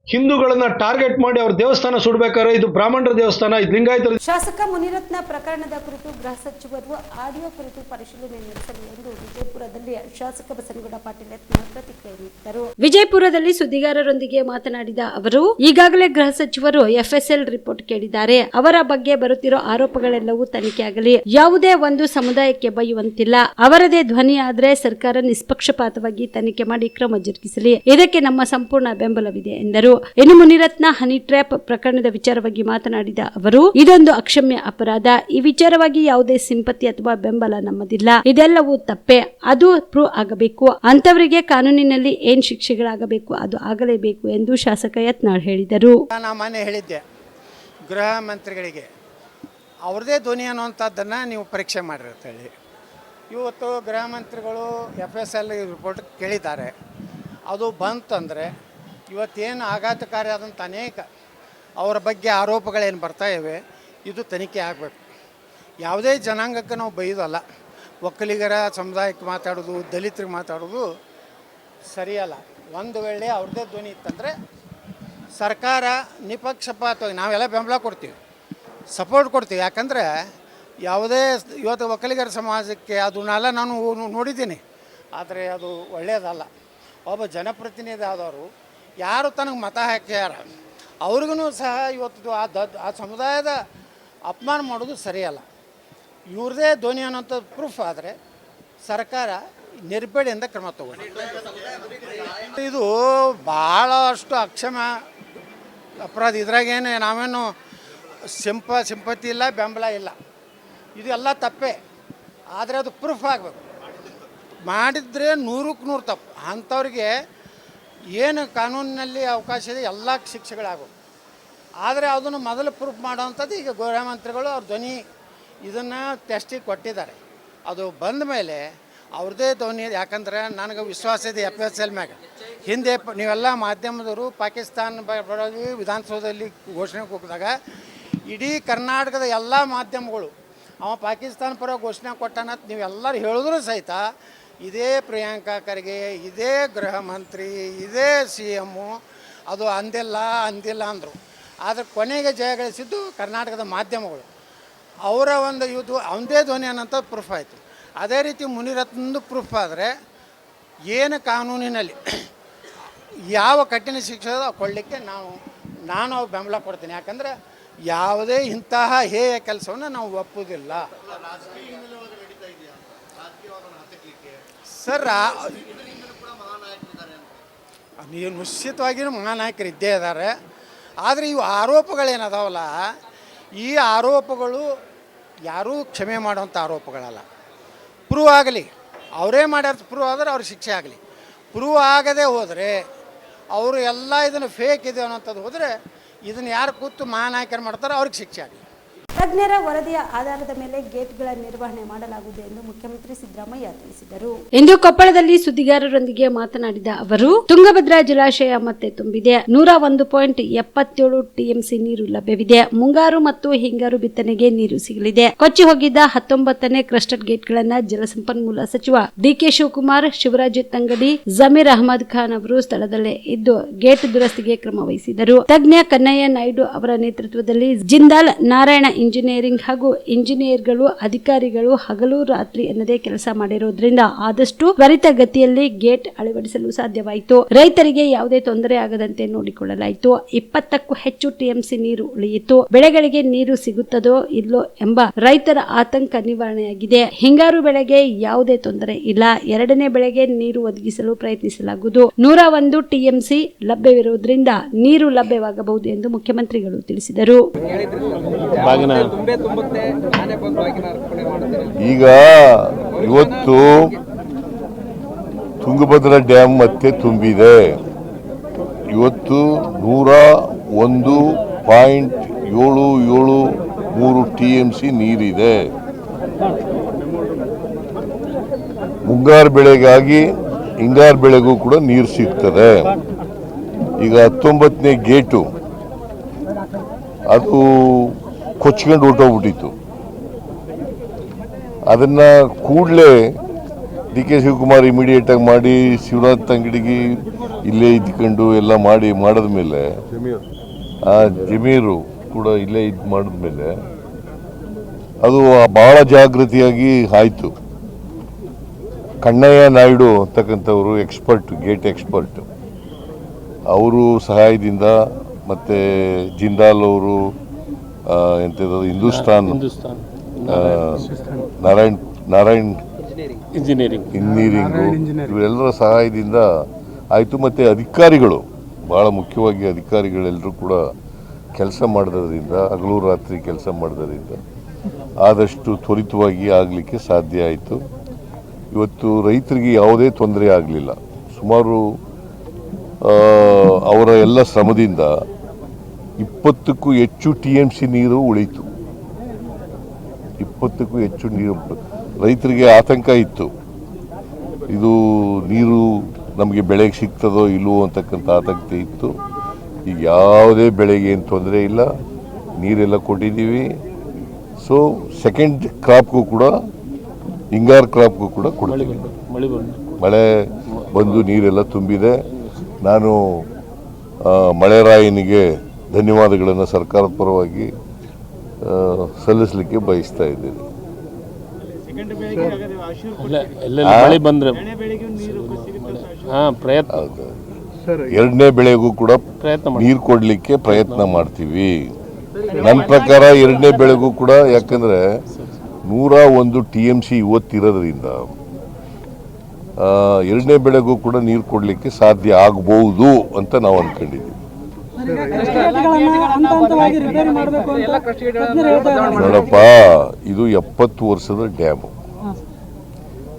Speaker 4: ಹಿಂದೂಗಳನ್ನ ಟಾರ್ಗೆಟ್ ಮಾಡಿ ಅವ್ರ ದೇವಸ್ಥಾನ ಸುಡಬೇಕಾದ್ರೆ ಇದು ಬ್ರಾಹ್ಮಣರ ದೇವಸ್ಥಾನ, ಇದು ಲಿಂಗಾಯತರ.
Speaker 1: ಶಾಸಕ ಮುನಿರತ್ನ ಪ್ರಕರಣದ ಕುರಿತು ಗೃಹ ಸಚಿವರು ಆಡಿಯೋ ಕುರಿತು ಪರಿಶೀಲನೆ ನಡೆಸಲಿ ಎಂದು ವಿಜಯಪುರದಲ್ಲಿ ಶಾಸಕ ಬಸನಗೌಡ ಪಾಟೀಲ್ ಯತ್ನಾಳ್ ಪ್ರತಿಕ್ರಿಯೆ ನೀಡಿದರು. ವಿಜಯಪುರದಲ್ಲಿ ಸುದ್ದಿಗಾರರೊಂದಿಗೆ ಮಾತನಾಡಿದ ಅವರು, ಈಗಾಗಲೇ ಗೃಹ ಸಚಿವರು FSL ರಿಪೋರ್ಟ್ ಕೇಳಿದ್ದಾರೆ. ಅವರ ಬಗ್ಗೆ ಬರುತ್ತಿರೋ ಆರೋಪಗಳೆಲ್ಲವೂ ತನಿಖೆಯಾಗಲಿ. ಯಾವುದೇ ಒಂದು ಸಮುದಾಯಕ್ಕೆ ಬೈಯುವಂತಿಲ್ಲ. ಅವರದೇ ಧ್ವನಿ ಆದ್ರೆ ಸರ್ಕಾರ ನಿಷ್ಪಕ್ಷಪಾತವಾಗಿ ತನಿಖೆ ಮಾಡಿ ಕ್ರಮ ಜರುಗಿಸಲಿ. ಇದಕ್ಕೆ ನಮ್ಮ ಸಂಪೂರ್ಣ ಬೆಂಬಲವಿದೆ ಎಂದರು. ಇನ್ನು ಮುನಿರತ್ನ ಹನಿ ಟ್ರ್ಯಾಪ್ ಪ್ರಕರಣದ ವಿಚಾರವಾಗಿ ಮಾತನಾಡಿದ ಅವರು, ಇದೊಂದು ಅಕ್ಷಮ್ಯ ಅಪರಾಧ. ಈ ವಿಚಾರವಾಗಿ ಯಾವುದೇ ಸಿಂಪತಿ ಅಥವಾ ಬೆಂಬಲ ನಮ್ಮದಿಲ್ಲ. ಇದೆಲ್ಲವೂ ತಪ್ಪೆ. ಅದು ಪ್ರೂವ್ ಆಗಬೇಕು. ಅಂತವರಿಗೆ ಕಾನೂನಿನಲ್ಲಿ ಏನ್ ಶಿಕ್ಷೆಗಳಾಗಬೇಕು ಅದು ಆಗಲೇಬೇಕು ಎಂದು ಶಾಸಕ ಯತ್ನಾಳ್ ಹೇಳಿದರು.
Speaker 5: ನಾನು ಮೊನ್ನೆ ಹೇಳಿದ್ದೆ ಗೃಹ ಮಂತ್ರಿಗಳಿಗೆ, ಅವ್ರದೇ ಧ್ವನಿ ಅನ್ನುವಂಥದ್ದನ್ನು ನೀವು ಪರೀಕ್ಷೆ ಮಾಡಿರಿ ಹೇಳಿ. ಇವತ್ತು ಗೃಹ ಮಂತ್ರಿಗಳು FSL ರಿಪೋರ್ಟ್ ಕೇಳಿದ್ದಾರೆ. ಅದು ಬಂತಂದರೆ ಇವತ್ತೇನು ಆಘಾತಕಾರಿಯಾದಂಥ ಅನೇಕ ಅವರ ಬಗ್ಗೆ ಆರೋಪಗಳೇನು ಬರ್ತಾ ಇವೆ, ಇದು ತನಿಖೆ ಆಗಬೇಕು. ಯಾವುದೇ ಜನಾಂಗಕ್ಕೆ ನಾವು ಬೈಯೋದಲ್ಲ. ಒಕ್ಕಲಿಗರ ಸಮುದಾಯಕ್ಕೆ ಮಾತಾಡೋದು, ದಲಿತರಿಗೆ ಮಾತಾಡೋದು ಸರಿಯಲ್ಲ. ಒಂದು ವೇಳೆ ಅವ್ರದ್ದೇ ಧ್ವನಿ ಇತ್ತಂದರೆ ಸರ್ಕಾರ ನಿಪಕ್ಷಪಾತವಾಗಿ ನಾವೆಲ್ಲ ಬೆಂಬಲ ಕೊಡ್ತೀವಿ, ಸಪೋರ್ಟ್ ಕೊಡ್ತೀವಿ. ಯಾಕಂದರೆ ಯಾವುದೇ ಇವತ್ತು ಒಕ್ಕಲಿಗರ ಸಮಾಜಕ್ಕೆ ಅದನ್ನೆಲ್ಲ ನಾನು ನೋಡಿದ್ದೀನಿ, ಆದರೆ ಅದು ಒಳ್ಳೆಯದಲ್ಲ. ಒಬ್ಬ ಜನಪ್ರತಿನಿಧಿ ಆದವರು ಯಾರು ತನಗೆ ಮತ ಹಾಕ್ಯಾರ ಅವ್ರಿಗೂ ಸಹ ಇವತ್ತು ಆ ಸಮುದಾಯದ ಅಪಮಾನ ಮಾಡೋದು ಸರಿಯಲ್ಲ. ಇವ್ರದೇ ಧ್ವನಿ ಅನ್ನೋಂಥ ಪ್ರೂಫ್ ಆದರೆ ಸರ್ಕಾರ ನಿರ್ಬೇಡಿಯಿಂದ ಕ್ರಮ ತಗೊಂಡು. ಇದು ಭಾಳಷ್ಟು ಅಕ್ಷಮ್ಯ ಅಪರಾಧ. ಇದ್ರಾಗೇನು ನಾವೇನು ಸಿಂಪತಿ ಇಲ್ಲ, ಬೆಂಬಲ ಇಲ್ಲ. ಇದು ಎಲ್ಲ ತಪ್ಪೇ. ಆದರೆ ಅದು ಪ್ರೂಫ್ ಆಗಬೇಕು. ಮಾಡಿದರೆ 100ಕ್ಕೆ 100 ತಪ್ಪು. ಅಂಥವ್ರಿಗೆ ಏನು ಕಾನೂನಿನಲ್ಲಿ ಅವಕಾಶ ಇದೆ ಎಲ್ಲ ಶಿಕ್ಷೆಗಳಾಗಬೇಕು. ಆದರೆ ಅದನ್ನು ಮೊದಲು ಪ್ರೂಫ್ ಮಾಡೋವಂಥದ್ದು ಈಗ ಗೃಹ ಮಂತ್ರಿಗಳು ಅವ್ರ ಧ್ವನಿ ಇದನ್ನು ಟೆಸ್ಟಿಗೆ ಕೊಟ್ಟಿದ್ದಾರೆ. ಅದು ಬಂದ ಮೇಲೆ ಅವ್ರದ್ದೇ ಧ್ವನಿ. ಯಾಕಂದರೆ ನನಗೆ ವಿಶ್ವಾಸ ಇದೆ FSL ಮ್ಯಾಗ. ಹಿಂದೆ ನೀವೆಲ್ಲ ಮಾಧ್ಯಮದವರು ಪಾಕಿಸ್ತಾನ ಬರೋದು ವಿಧಾನಸೌಧದಲ್ಲಿ ಘೋಷಣೆ ಹೋಗಿದಾಗ ಇಡೀ ಕರ್ನಾಟಕದ ಎಲ್ಲ ಮಾಧ್ಯಮಗಳು ಅವ ಪಾಕಿಸ್ತಾನ ಪರ ಘೋಷಣೆ ಕೊಟ್ಟಾನಂತ ನೀವೆಲ್ಲರೂ ಹೇಳಿದ್ರು ಸಹಿತ ಇದೇ ಪ್ರಿಯಾಂಕಾ ಖರ್ಗೆ, ಇದೇ ಗೃಹ ಮಂತ್ರಿ, ಇದೇ CM ಅದು ಅಂದಿಲ್ಲ ಅಂದರು. ಆದರೆ ಕೊನೆಗೆ ಜಯಗಳಿಸಿದ್ದು ಕರ್ನಾಟಕದ ಮಾಧ್ಯಮಗಳು. ಅವರ ಒಂದು ಇದು ಅವನದೇ ಧ್ವನಿ ಅನ್ನೋಂಥ ಪ್ರೂಫ್ ಆಯಿತು. ಅದೇ ರೀತಿ ಮುನಿರತ್ನಂದು ಪ್ರೂಫ್ ಆದರೆ ಏನು ಕಾನೂನಿನಲ್ಲಿ ಯಾವ ಕಠಿಣ ಶಿಕ್ಷೆ ಕೊಡಲಿಕ್ಕೆ ನಾನು ಬೆಂಬಲ ಕೊಡ್ತೀನಿ. ಯಾಕಂದರೆ ಯಾವುದೇ ಇಂತಹ ಹೇಯ ಕೆಲಸವನ್ನು ನಾವು ಒಪ್ಪುವುದಿಲ್ಲ. ಸರ್, ನೀವು ನಿಶ್ಚಿತವಾಗಿಯೂ ಮಹಾನಾಯಕರು ಇದ್ದೇ ಇದ್ದಾರೆ. ಆದರೆ ಇವು ಆರೋಪಗಳೇನದಾವಲ್ಲ, ಈ ಆರೋಪಗಳು ಯಾರೂ ಕ್ಷಮೆ ಮಾಡುವಂಥ ಆರೋಪಗಳಲ್ಲ. ಪ್ರೂವ್ ಆಗಲಿ, ಅವರೇ ಮಾಡ್ಯಾರ ಪ್ರೂವ್ ಆದರೆ ಅವ್ರಿಗೆ ಶಿಕ್ಷೆ ಆಗಲಿ. ಪ್ರೂವ್ ಆಗದೆ ಹೋದರೆ ಅವರು ಎಲ್ಲ ಇದನ್ನು ಫೇಕ್ ಇದೆ ಅನ್ನೋಂಥದ್ದು ಹೋದರೆ ಇದನ್ನು ಯಾರು ಕೂತು ಮಹಾನಾಯಕರು ಮಾಡ್ತಾರೋ ಅವ್ರಿಗೆ ಶಿಕ್ಷೆ ಆಗಲಿ.
Speaker 1: ತಜ್ಞರ ವರದಿಯ ಆಧಾರದ ಮೇಲೆ ಗೇಟ್ಗಳ ನಿರ್ವಹಣೆ ಮಾಡಲಾಗುವುದು ಎಂದು ಮುಖ್ಯಮಂತ್ರಿ ಸಿದ್ದರಾಮಯ್ಯ ತಿಳಿಸಿದರು. ಇಂದು ಕೊಪ್ಪಳದಲ್ಲಿ ಸುದ್ದಿಗಾರರೊಂದಿಗೆ ಮಾತನಾಡಿದ ಅವರು, ತುಂಗಭದ್ರಾ ಜಲಾಶಯ ಮತ್ತೆ ತುಂಬಿದೆ. 101.77 TMC ನೀರು ಲಭ್ಯವಿದೆ. ಮುಂಗಾರು ಮತ್ತು ಹಿಂಗಾರು ಬಿತ್ತನೆಗೆ ನೀರು ಸಿಗಲಿದೆ. ಕೊಚ್ಚಿ ಹೋಗಿದ್ದ 19ನೇ ಕ್ರಸ್ಟರ್ ಗೇಟ್ಗಳನ್ನು ಜಲಸಂಪನ್ಮೂಲ ಸಚಿವ DK ಶಿವಕುಮಾರ್, ಶಿವರಾಜ್ ತಂಗಡಿ, ಜಮೀರ್ ಅಹಮದ್ ಖಾನ್ ಅವರು ಸ್ಥಳದಲ್ಲೇ ಇದ್ದು ಗೇಟ್ ದುರಸ್ತಿಗೆ ಕ್ರಮ ವಹಿಸಿದರು. ತಜ್ಞ ಕನ್ನಯ್ಯ ನಾಯ್ಡು ಅವರ ನೇತೃತ್ವದಲ್ಲಿ ಜಿಂದಾಲ್, ನಾರಾಯಣ ಇಂಜಿನಿಯರಿಂಗ್ ಹಾಗೂ ಇಂಜಿನಿಯರ್ಗಳು, ಅಧಿಕಾರಿಗಳು ಹಗಲು ರಾತ್ರಿ ಎನ್ನದೇ ಕೆಲಸ ಮಾಡಿರುವುದರಿಂದ ಆದಷ್ಟು ತ್ವರಿತ ಗತಿಯಲ್ಲಿ ಗೇಟ್ ಅಳವಡಿಸಲು ಸಾಧ್ಯವಾಯಿತು. ರೈತರಿಗೆ ಯಾವುದೇ ತೊಂದರೆ ಆಗದಂತೆ ನೋಡಿಕೊಳ್ಳಲಾಯಿತು. 20ಕ್ಕೂ ಹೆಚ್ಚು TMC ನೀರು ಉಳಿಯಿತು. ಬೆಳೆಗಳಿಗೆ ನೀರು ಸಿಗುತ್ತದೋ ಇಲ್ಲೋ ಎಂಬ ರೈತರ ಆತಂಕ ನಿವಾರಣೆಯಾಗಿದೆ. ಹಿಂಗಾರು ಬೆಳೆಗೆ ಯಾವುದೇ ತೊಂದರೆ ಇಲ್ಲ. 2ನೇ ಬೆಳೆಗೆ ನೀರು ಒದಗಿಸಲು ಪ್ರಯತ್ನಿಸಲಾಗುವುದು. 101 TMC ಲಭ್ಯವಿರುವುದರಿಂದ ನೀರು ಲಭ್ಯವಾಗಬಹುದು ಎಂದು ಮುಖ್ಯಮಂತ್ರಿಗಳು ತಿಳಿಸಿದರು.
Speaker 6: ಈಗ ಇವತ್ತು ತುಂಗಭದ್ರಾ ಡ್ಯಾಮ್ ಮತ್ತೆ ತುಂಬಿದೆ. ಇವತ್ತು 101.773 TMC ನೀರಿದೆ. ಮುಂಗಾರು ಬೆಳೆಗಾಗಿ ಹಿಂಗಾರು ಬೆಳೆಗೂ ಕೂಡ ನೀರು ಸಿಗ್ತದೆ. ಈಗ 19ನೇ ಗೇಟು ಅದು ಕೊಚ್ಕೊಂಡು ಹೊರಟೋಗ್ಬಿಟ್ಟಿತ್ತು. ಅದನ್ನು ಕೂಡಲೇ DK ಶಿವಕುಮಾರ್ ಇಮಿಡಿಯೇಟಾಗಿ ಮಾಡಿ ಶಿವನಾಥ್ ಅಂಗಡಿಗೆ ಇಲ್ಲೇ ಇದ್ಕೊಂಡು ಎಲ್ಲ ಮಾಡಿದ್ಮೇಲೆ ಆ ಜಮೀರು ಕೂಡ ಇಲ್ಲೇ ಇದು ಮಾಡಿದ್ಮೇಲೆ ಅದು ಭಾಳ ಜಾಗೃತಿಯಾಗಿ ಆಯಿತು. ಕಣ್ಣಯ್ಯ ನಾಯ್ಡು ಅಂತಕ್ಕಂಥವರು ಎಕ್ಸ್ಪರ್ಟ್, ಗೇಟ್ ಎಕ್ಸ್ಪರ್ಟ್, ಅವರು ಸಹಾಯದಿಂದ ಮತ್ತು ಜಿಂದಾಲ್ ಅವರು ಎಂಥದ್ದು ಹಿಂದೂಸ್ತಾನ್ ನಾರಾಯಣ್ ಇಂಜಿನಿಯರಿಂಗು ಇವರೆಲ್ಲರ ಸಹಾಯದಿಂದ ಆಯಿತು. ಮತ್ತು ಅಧಿಕಾರಿಗಳು, ಭಾಳ ಮುಖ್ಯವಾಗಿ ಅಧಿಕಾರಿಗಳೆಲ್ಲರೂ ಕೂಡ ಕೆಲಸ ಮಾಡೋದ್ರಿಂದ, ಹಗಲು ರಾತ್ರಿ ಕೆಲಸ ಮಾಡೋದ್ರಿಂದ ಆದಷ್ಟು ತ್ವರಿತವಾಗಿ ಆಗಲಿಕ್ಕೆ ಸಾಧ್ಯ ಆಯಿತು. ಇವತ್ತು ರೈತರಿಗೆ ಯಾವುದೇ ತೊಂದರೆ ಆಗಲಿಲ್ಲ. ಸುಮಾರು ಅವರ ಎಲ್ಲ ಶ್ರಮದಿಂದ 20ಕ್ಕೂ ಹೆಚ್ಚು TMC ನೀರು ಉಳಿತು. 20ಕ್ಕೂ ಹೆಚ್ಚು ನೀರು. ರೈತರಿಗೆ ಆತಂಕ ಇತ್ತು, ಇದು ನೀರು ನಮಗೆ ಬೆಳೆಗೆ ಸಿಗ್ತದೋ ಇಲ್ಲವೋ ಅಂತಕ್ಕಂಥ ಆತಂಕ ಇತ್ತು. ಈಗ ಯಾವುದೇ ಬೆಳೆಗೆ ಏನು ತೊಂದರೆ ಇಲ್ಲ, ನೀರೆಲ್ಲ ಕೊಟ್ಟಿದ್ದೀವಿ. ಸೊ ಸೆಕೆಂಡ್ ಕ್ರಾಪ್ಗೂ ಕೂಡ, ಹಿಂಗಾರು ಕ್ರಾಪ್ಗೂ ಕೂಡ ಕೊಡ್ತೀವಿ. ಮಳೆ ಬಂದು ನೀರೆಲ್ಲ ತುಂಬಿದೆ. ನಾನು ಮಳೆರಾಯನಿಗೆ ಧನ್ಯವಾದಗಳನ್ನು ಸರ್ಕಾರದ ಪರವಾಗಿ ಸಲ್ಲಿಸಲಿಕ್ಕೆ ಬಯಸ್ತಾ ಇದ್ದೇನೆ. ಎರಡನೇ ಬೆಳೆಗೂ ಕೂಡ ನೀರು ಕೊಡಲಿಕ್ಕೆ ಪ್ರಯತ್ನ ಮಾಡ್ತೀವಿ. ನನ್ನ ಪ್ರಕಾರ ಎರಡನೇ ಬೆಳೆಗೂ ಕೂಡ, ಯಾಕಂದರೆ 101 TMC ಇವತ್ತಿರೋದ್ರಿಂದ ಎರಡನೇ ಬೆಳೆಗೂ ಕೂಡ ನೀರು ಕೊಡಲಿಕ್ಕೆ ಸಾಧ್ಯ ಆಗ್ಬೋದು ಅಂತ ನಾವು ಅಂದ್ಕೊಂಡಿದ್ದೀವಿ. ನೋಡಪ್ಪ, ಇದು 70 ವರ್ಷದ ಡ್ಯಾಮು.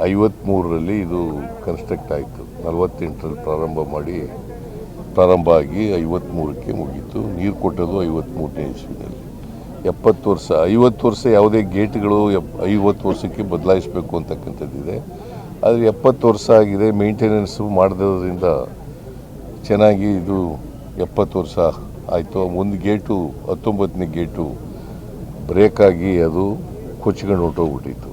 Speaker 6: 53ರಲ್ಲಿ ಇದು ಕನ್ಸ್ಟ್ರಕ್ಟ್ ಆಯಿತು. 48ರಲ್ಲಿ ಪ್ರಾರಂಭ ಆಗಿ 53ಕ್ಕೆ ಮುಗೀತು. ನೀರು ಕೊಟ್ಟದು 53ನೇ ಇಸ್ವಿನಲ್ಲಿ. 70 ವರ್ಷ, 50 ವರ್ಷ ಯಾವುದೇ ಗೇಟ್ಗಳು 50 ವರ್ಷಕ್ಕೆ ಬದಲಾಯಿಸಬೇಕು ಅಂತಕ್ಕಂಥದ್ದಿದೆ. ಆದರೆ 70 ವರ್ಷ ಆಗಿದೆ. ಮೇಂಟೆನೆನ್ಸು ಮಾಡದ್ರಿಂದ ಚೆನ್ನಾಗಿ ಇದು 70 ವರ್ಷ ಆಯಿತು. ಒಂದು ಗೇಟು, 19ನೇ ಗೇಟು ಬ್ರೇಕ್ ಆಗಿ ಅದು ಕೊಚ್ಕೊಂಡು ಹೊರಟೋಗ್ಬಿಟ್ಟಿತ್ತು.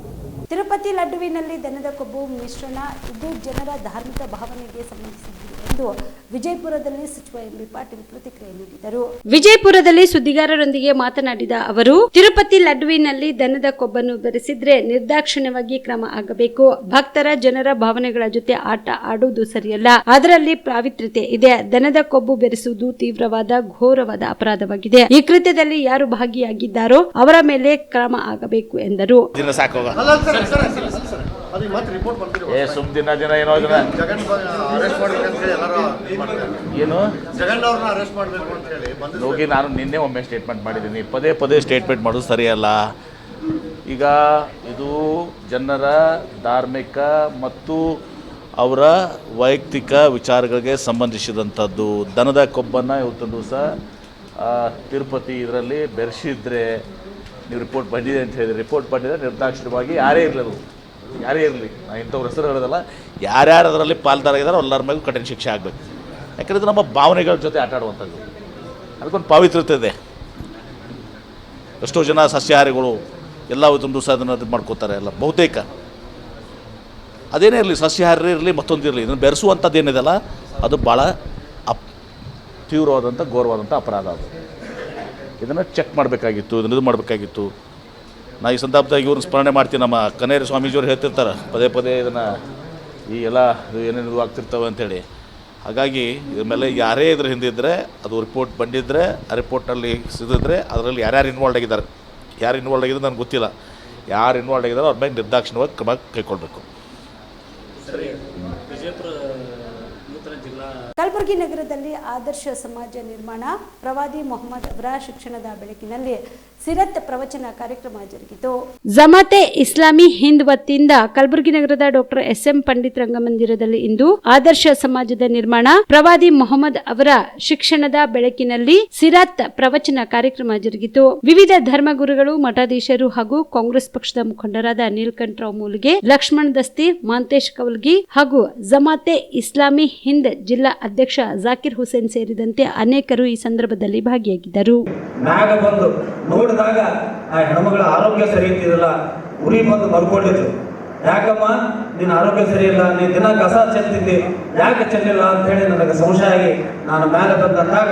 Speaker 1: ತಿರುಪತಿ ಲಡ್ಡುವಿನಲ್ಲಿ ದನದ ಕೊಬ್ಬು ಮಿಶ್ರಣ ಇದು ಜನರ ಧಾರ್ಮಿಕ ಭಾವನೆಗೆ ಸಂಬಂಧಿಸಿದೆ ಎಂದು ವಿಜಯಪುರದಲ್ಲಿ ಸಚಿವ ಎಂಬಿ ಪಾಟೀಲ್ ಪ್ರತಿಕ್ರಿಯೆ ನೀಡಿದರು. ವಿಜಯಪುರದಲ್ಲಿ ಸುದ್ದಿಗಾರರೊಂದಿಗೆ ಮಾತನಾಡಿದ ಅವರು, ತಿರುಪತಿ ಲಡ್ಡುವಿನಲ್ಲಿ ದನದ ಕೊಬ್ಬನ್ನು ಬೆರೆಸಿದ್ರೆ ನಿರ್ದಾಕ್ಷಿಣ್ಯವಾಗಿ ಕ್ರಮ ಆಗಬೇಕು. ಭಕ್ತರ ಜನರ ಭಾವನೆಗಳ ಜೊತೆ ಆಟ ಆಡುವುದು ಸರಿಯಲ್ಲ. ಅದರಲ್ಲಿ ಪಾವಿತ್ರ್ಯತೆ ಇದೆ. ದನದ ಕೊಬ್ಬು ಬೆರೆಸುವುದು ತೀವ್ರವಾದ ಘೋರವಾದ ಅಪರಾಧವಾಗಿದೆ. ಈ ಕೃತ್ಯದಲ್ಲಿ ಯಾರು ಭಾಗಿಯಾಗಿದ್ದಾರೋ ಅವರ ಮೇಲೆ ಕ್ರಮ ಆಗಬೇಕು ಎಂದರು.
Speaker 7: ಹೋಗಿ ನಾನು ನಿನ್ನೆ ಒಮ್ಮೆ ಸ್ಟೇಟ್ಮೆಂಟ್ ಮಾಡಿದ್ದೀನಿ. ಪದೇ ಸ್ಟೇಟ್ಮೆಂಟ್ ಮಾಡೋದು ಸರಿಯಲ್ಲ. ಈಗ ಇದು ಜನರ ಧಾರ್ಮಿಕ ಮತ್ತು ಅವರ ವೈಯಕ್ತಿಕ ವಿಚಾರಗಳಿಗೆ ಸಂಬಂಧಿಸಿದಂಥದ್ದು. ದನದ ಕೊಬ್ಬನ್ನು ಇವತ್ತೊಂದು ದಿವಸ ತಿರುಪತಿ ಇದರಲ್ಲಿ ಬೆರೆಸಿದ್ರೆ, ನೀವು ರಿಪೋರ್ಟ್ ಬಂದಿದೆ ಅಂತ ಹೇಳಿದ್ರೆ, ರಿಪೋರ್ಟ್ ಬಂದಿದೆ ನಿರ್ದಾಕ್ಷಿಣ್ಯವಾಗಿ ಯಾರೇ ಇರಲಿ ನಾನು ಇಂಥವ್ರ ಹೆಸರು ಹೇಳೋದಲ್ಲ, ಯಾರ್ಯಾರು ಅದರಲ್ಲಿ ಪಾಲ್ದಾರಾಗಿದ್ದಾರೋ ಎಲ್ಲರ ಮೇಲೂ ಕಠಿಣ ಶಿಕ್ಷೆ ಆಗಬೇಕು. ಯಾಕಂದರೆ ನಮ್ಮ ಭಾವನೆಗಳ ಜೊತೆ ಆಟ ಆಡುವಂಥದ್ದು, ಅದಕ್ಕೊಂದು ಪಾವಿತ್ರ್ಯತೆ ಇದೆ. ಎಷ್ಟೋ ಜನ ಸಸ್ಯಾಹಾರಿಗಳು ಎಲ್ಲ ಇವತ್ತೊಂದು ದಿವಸ ಅದನ್ನು ಇದು ಮಾಡ್ಕೋತಾರೆ. ಎಲ್ಲ ಬಹುತೇಕ ಅದೇನೇ ಇರಲಿ, ಸಸ್ಯಾಹಾರಿ ಇರಲಿ ಮತ್ತೊಂದು ಇರಲಿ, ಇದನ್ನು ಬೆರೆಸುವಂಥದ್ದು ಏನಿದೆಲ್ಲ ಅದು ಭಾಳ ತೀವ್ರವಾದಂಥ ಘೋರವಾದಂಥ ಅಪರಾಧ. ಅದು ಇದನ್ನು ಚೆಕ್ ಮಾಡಬೇಕಾಗಿತ್ತು, ಇದನ್ನು ಇದು ಮಾಡಬೇಕಾಗಿತ್ತು. ನಾ ಈ ಸಂದರ್ಭದಾಗ ಇವ್ರನ್ನ ಸ್ಮರಣೆ ಮಾಡ್ತೀನಿ. ನಮ್ಮ ಕನೇರಿ ಸ್ವಾಮೀಜಿಯವ್ರು ಹೇಳ್ತಿರ್ತಾರೆ ಪದೇ ಇದನ್ನು, ಈ ಎಲ್ಲ ಏನೇನು ಆಗ್ತಿರ್ತವೆ ಅಂಥೇಳಿ. ಹಾಗಾಗಿ ಇದ್ರ ಮೇಲೆ ಯಾರೇ ಇದ್ರ ಹಿಂದಿದ್ದರೆ, ಅದು ರಿಪೋರ್ಟ್ ಬಂದಿದ್ದರೆ, ಆ ರಿಪೋರ್ಟ್ನಲ್ಲಿ ಸಿದಿದ್ರೆ ಅದರಲ್ಲಿ ಯಾರ್ಯಾರು ಇನ್ವಾಲ್ವ್ ಆಗಿದ್ದಾರೆ, ಯಾರು ಇನ್ವಾಲ್ವ್ ಆಗಿದ್ದಾರೆ ನನಗೆ ಗೊತ್ತಿಲ್ಲ. ಯಾರು ಇನ್ವಾಲ್ವ್ ಆಗಿದ್ದಾರೋ ಅವ್ರ ಮೇಲೆ ನಿರ್ದಾಕ್ಷಿಣ್ಯವಾಗಿ ಕ್ರಮ ಕೈಗೊಳ್ಬೇಕು.
Speaker 1: ಕಲಬುರಗಿ ಕಲಬುರಗಿ ನಗರದಲ್ಲಿ ಆದರ್ಶ ಸಮಾಜ ನಿರ್ಮಾಣ ಪ್ರವಾದಿ ಮೊಹಮ್ಮದ್ ಅವರ ಶಿಕ್ಷಣದ ಬೆಳಕಿನಲ್ಲಿ ಸಿರತ್ ಪ್ರವಚನ ಕಾರ್ಯಕ್ರಮ ಜರುಗಿತು. ಜಮಾತೆ ಇಸ್ಲಾಮಿ ಹಿಂದ್ ವತಿಯಿಂದ ಕಲಬುರಗಿ ನಗರದ ಡಾಕ್ಟರ್ SM ಪಂಡಿತ್ ರಂಗಮಂದಿರದಲ್ಲಿ ಇಂದು ಆದರ್ಶ ಸಮಾಜದ ನಿರ್ಮಾಣ ಪ್ರವಾದಿ ಮೊಹಮ್ಮದ್ ಅವರ ಶಿಕ್ಷಣದ ಬೆಳಕಿನಲ್ಲಿ ಸಿರತ್ ಪ್ರವಚನ ಕಾರ್ಯಕ್ರಮ ಜರುಗಿತು. ವಿವಿಧ ಧರ್ಮಗುರುಗಳು, ಮಠಾಧೀಶರು ಹಾಗೂ ಕಾಂಗ್ರೆಸ್ ಪಕ್ಷದ ಮುಖಂಡರಾದ ನೀಲಕಂಠರಾವ್ ಮೂಲಿಗೆ, ಲಕ್ಷ್ಮಣ್ ದಸ್ತಿ, ಮಾಂತೇಶ್ ಕವಲ್ಗಿ ಹಾಗೂ ಜಮಾತೆ ಇಸ್ಲಾಮಿ ಹಿಂದ್ ಜಿಲ್ಲಾ ಅಧ್ಯಕ್ಷ ಜಾಕಿರ್ ಹುಸೇನ್ ಸೇರಿದಂತೆ ಅನೇಕರು ಈ ಸಂದರ್ಭದಲ್ಲಿ ಭಾಗಿಯಾಗಿದ್ದರು.
Speaker 8: ನೋಡಿದಾಗ ಆ ಹೆಣ್ಮಗಳ ಆರೋಗ್ಯ ಸರಿ ಇರ್ತಿರಲ್ಲ, ಉರಿ ಬಂದು ಬರ್ಕೊಂಡಿದ್ರು. ಯಾಕಮ್ಮ ನಿನ್ನ ಆರೋಗ್ಯ ಸರಿ ಇಲ್ಲ, ನೀನು ದಿನ ಕಸ ಚೆಲ್ತಿದ್ದೆ, ಯಾಕೆ ಚೆಲ್ಲಿಲ್ಲ ಅಂತ ಹೇಳಿ ನನಗೆ ಸಂಶಯ ಆಗಿ ನಾನು ಮೇಲೆ ಬಂದಾಗ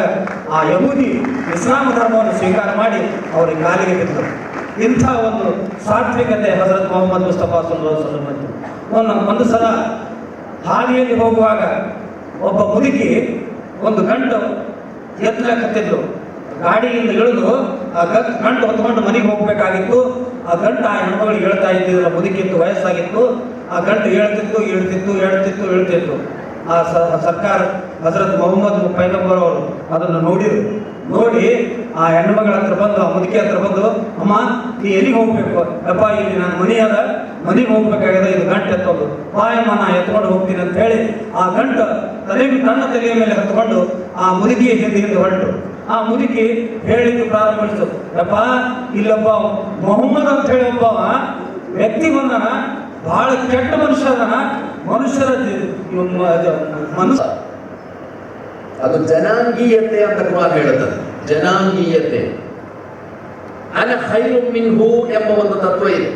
Speaker 8: ಆ ಯಹೂದಿ ಇಸ್ಲಾಂ ಧರ್ಮವನ್ನು ಸ್ವೀಕಾರ ಮಾಡಿ ಅವ್ರಿಗೆ ಕಾಲಿಗೆ ಬಿದ್ದರು. ಇಂಥ ಒಂದು ಸಾತ್ವಿಕತೆ ಹಜರತ್ ಮೊಹಮ್ಮದ್ ಮುಸ್ತಫಾ ಸಲ್ಲಲ್ಲಾಹು ಅಲೈಹಿ ವಸಲ್ಲಂ. ಒಂದು ಸಲ ಹಾದಿಯಲ್ಲಿ ಹೋಗುವಾಗ ಒಬ್ಬ ಮುದುಕಿ ಒಂದು ಗಂಟು ಎತ್ತಲಕತ್ತಿದ್ಲು. ಗಾಡಿಯಿಂದ ಇಳಿದು ಆ ಗಂಟು ಹೊತ್ಕೊಂಡು ಮನೆಗೆ ಹೋಗ್ಬೇಕಾಗಿತ್ತು. ಆ ಗಂಟು ಆ ಹೆಣ್ಮಗಳಿಗೆ ಹೇಳ್ತಾ ಇದ್ದಿದ್ದಿಲ್ಲ, ಮುದುಕಿತ್ತು, ವಯಸ್ಸಾಗಿತ್ತು. ಆ ಗಂಟು ಹೇಳ್ತಿತ್ತು. ಆ ಸರ್ಕಾರ ಹಜರತ್ ಮೊಹಮ್ಮದ್ ಪೈಗಂಬರ್ ಅವರು ಅದನ್ನು ನೋಡಿ ಆ ಹೆಣ್ಮಗಳ ಹತ್ರ ಬಂದು, ಆ ಮುದುಕಿ ಹತ್ರ ಬಂದು, ಅಮ್ಮ ನೀ ಎಲ್ಲಿಗೆ ಹೋಗ್ಬೇಕು? ಅಪ್ಪ ಇಲ್ಲಿ ನಾನು ಮನೆಗೆ ಹೋಗ್ಬೇಕಾಗಿದೆ, ಇದು ಗಂಟು ಎತ್ತೋದು, ಪಾಯಮ್ಮ ನಾ ಎತ್ಕೊಂಡು ಹೋಗ್ತೀನಿ ಅಂತ ಹೇಳಿ ಆ ಗಂಟು ತನ್ನ ತಲೆಯ ಮೇಲೆ ಹತ್ಕೊಂಡು ಆ ಮುದುಕಿಯ ಹಿಂದೆ ಹೊರಟು. ಆ ಮುದುಕಿ ಹೇಳಿದ್ದು ಪ್ರಾರಂಭಿಸಿತು, ಅಪ್ಪ ಇಲ್ಲೊಬ್ಬ ಮೊಹಮ್ಮದ್ ಅಂತ ಹೇಳಿ ಒಬ್ಬ ವ್ಯಕ್ತಿ ಬಂದನ, ಬಹಳ ಕೆಟ್ಟ ಮನುಷ್ಯರ ಮನುಷ್ಯ.
Speaker 9: ಅದು ಜನಾಂಗೀಯತೆ ಅಂತ ಕುಮಾರ್ ಹೇಳುತ್ತದೆ. ಜನಾಂಗೀಯತೆ ಅನ ಖೈರುಂ ಮಿನ್ಹು ಎಂಬ ಒಂದು ತತ್ವ ಇದೆ.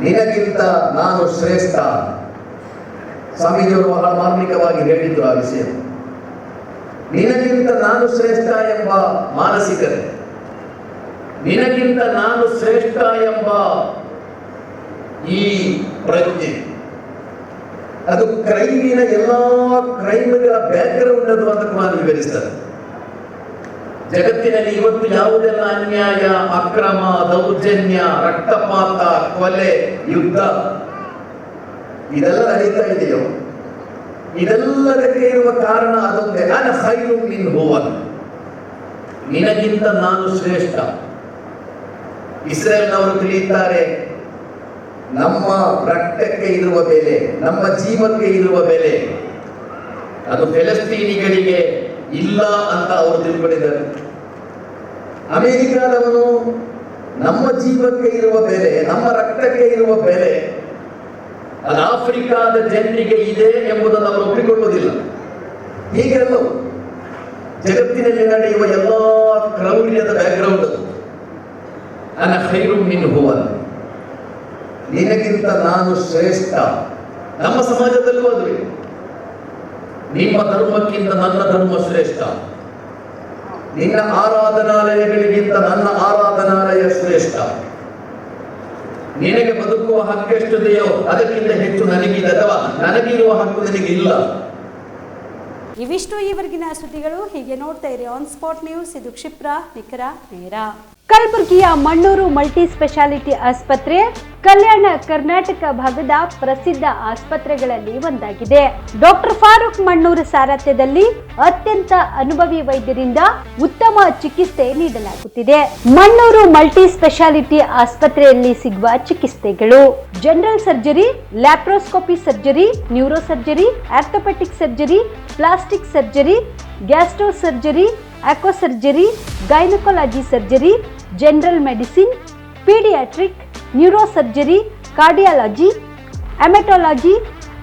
Speaker 9: ನಿನಗಿಂತ ನಾನು ಶ್ರೇಷ್ಠ. ಸ್ವಾಮೀಜಿಯವರು ಬಹಳ ಮಾರ್ಮಿಕವಾಗಿ ಹೇಳಿದ್ರು ಆ ವಿಷಯ. ನಿನಗಿಂತ ನಾನು ಶ್ರೇಷ್ಠ ಎಂಬ ಮಾನಸಿಕತೆ, ನಿನಗಿಂತ ನಾನು ಶ್ರೇಷ್ಠ ಎಂಬ ಈ ಪ್ರಜ್ಞೆ, ಅದು ಕ್ರೈಮಿನ ಎಲ್ಲಾ ಕ್ರೈಮ್ಗಳ ಬ್ಯಾಕ್ಗ್ರೌಂಡ್ ಅದು ಅಂತ ಕುಮಾರ್ ವಿವರಿಸ್ತಾರೆ. ಜಗತ್ತಿನಲ್ಲಿ ಇವತ್ತು ಯಾವುದೆಲ್ಲ ಅನ್ಯಾಯ, ಅಕ್ರಮ, ದೌರ್ಜನ್ಯ, ರಕ್ತಪಾತ, ಕೊಲೆ, ಯುದ್ಧ ಇದೆಲ್ಲ ನಡೀತಾ ಇದೆಯೋ, ಇದೆಲ್ಲದಕ್ಕೆ ಇರುವ ಕಾರಣ ಅದೊಂದೇ, ಅನ ಖೈರುಂ ಮಿನ್ಹು, ನಿನಗಿಂತ ನಾನು ಶ್ರೇಷ್ಠ. ಇಸ್ರೇಲ್ನವರು ತಿಳಿಯುತ್ತಾರೆ, ನಮ್ಮ ರಕ್ತಕ್ಕೆ ಇರುವ ಬೆಲೆ, ನಮ್ಮ ಜೀವಕ್ಕೆ ಇರುವ ಬೆಲೆ ಅದು ಫೆಲಸ್ತೀನಿಗಳಿಗೆ ಇಲ್ಲ ಅಂತ ಅವರು ತಿಳ್ಕೊಂಡಿದ್ದಾರೆ. ಅಮೆರಿಕಾದವನು ನಮ್ಮ ಜೀವಕ್ಕೆ ಇರುವ ಬೆಲೆ, ನಮ್ಮ ರಕ್ತಕ್ಕೆ ಇರುವ ಬೆಲೆ ಅದು ಆಫ್ರಿಕಾದ ಜನರಿಗೆ ಇದೆ ಎಂಬುದನ್ನು ಅವರು ಒಪ್ಪಿಕೊಳ್ಳುವುದಿಲ್ಲ. ಹೀಗೆಲ್ಲ ಜಗತ್ತಿನಲ್ಲಿ ನಡೆಯುವ ಎಲ್ಲ ಕ್ರೌರ್ಯದ ಬ್ಯಾಕ್ಗ್ರೌಂಡ್ ಅದು. ಅನ ಖೈರುಂ ಮಿನ್ಹು, ನಿನಗಿಂತ ನಾನು ಶ್ರೇಷ್ಠ. ನಮ್ಮ ಸಮಾಜದಲ್ಲೂ ಅದುವೇ, ನಿಮ್ಮ ಧರ್ಮಕ್ಕಿಂತ ನನ್ನ ಧರ್ಮ ಶ್ರೇಷ್ಠ, ನಿನ್ನ ಆರಾಧನಾಲಯಗಳಿಗಿಂತ ನನ್ನ ಆರಾಧನಾಲಯ ಶ್ರೇಷ್ಠ, ನಿನಗೆ ಬದುಕುವ ಹಕ್ಕೆಷ್ಟಿದೆಯೋ ಅದಕ್ಕಿಂತ ಹೆಚ್ಚು ನನಗಿದೆ, ಅಥವಾ ನನಗಿರುವ ಹಕ್ಕು ನಿನಗಿಲ್ಲ.
Speaker 1: ಇವಿಷ್ಟು ಈವರೆಗಿನ ಸುದ್ದಿಗಳು. ಹೀಗೆ ನೋಡ್ತಾ ಇರಿ ಆನ್ ಸ್ಪಾಟ್ ನ್ಯೂಸ್. ಇದು ಕ್ಷಿಪ್ರ, ನಿಖರ, ನೇರ. ಕಲಬುರಗಿಯ ಮಣ್ಣೂರು ಮಲ್ಟಿ ಸ್ಪೆಷಾಲಿಟಿ ಆಸ್ಪತ್ರೆ ಕಲ್ಯಾಣ ಕರ್ನಾಟಕ ಭಾಗದ ಪ್ರಸಿದ್ಧ ಆಸ್ಪತ್ರೆಗಳಲ್ಲಿ ಒಂದಾಗಿದೆ. ಡಾಕ್ಟರ್ ಫಾರೂಕ್ ಮಣ್ಣೂರು ಸಾರಥ್ಯದಲ್ಲಿ ಅತ್ಯಂತ ಅನುಭವಿ ವೈದ್ಯರಿಂದ ಉತ್ತಮ ಚಿಕಿತ್ಸೆ ನೀಡಲಾಗುತ್ತಿದೆ. ಮಣ್ಣೂರು ಮಲ್ಟಿ ಸ್ಪೆಷಾಲಿಟಿ ಆಸ್ಪತ್ರೆಯಲ್ಲಿ ಸಿಗುವ ಚಿಕಿತ್ಸೆಗಳು: general surgery, laparoscopy surgery, neuro surgery, orthopaedic surgery, plastic surgery, gastro surgery, aqua surgery, gynaecology surgery, general medicine, paediatric, neuro surgery, cardiology, haematology,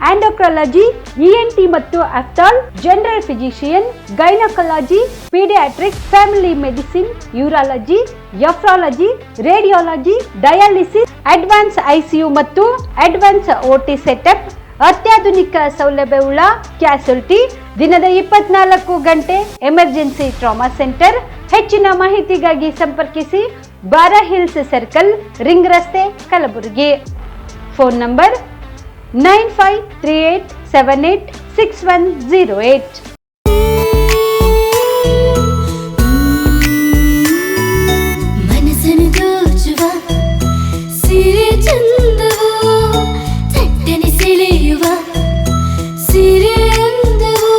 Speaker 1: endocrinology, ENT ಮತ್ತು ophthal, general physician, gynaecology, paediatric, family medicine, urology, nephrology, radiology, dialysis, advance ICU ಮತ್ತು advance OT setup, ಅತ್ಯಾಧುನಿಕ ಸೌಲಭ್ಯವುಳ್ಳ ಕ್ಯಾಸುಲಿಟಿ, ದಿನದ 24 ಗಂಟೆ emergency trauma centre. ಹೆಚ್ಚಿನ ಮಾಹಿತಿಗಾಗಿ ಸಂಪರ್ಕಿಸಿ ಬಾರಾ hills circle, ring ರಸ್ತೆ, ಕಲಬುರಗಿ. Phone number 9538786108.
Speaker 10: ಮನಸ್ಸನ್ನು ದೋಚುವ ಸಿರೆ ಚಂದವೋ, ತಟ್ಟನೆ ಸೆಳೆಯುವ ಸಿರೆ ಅಂದವೋ,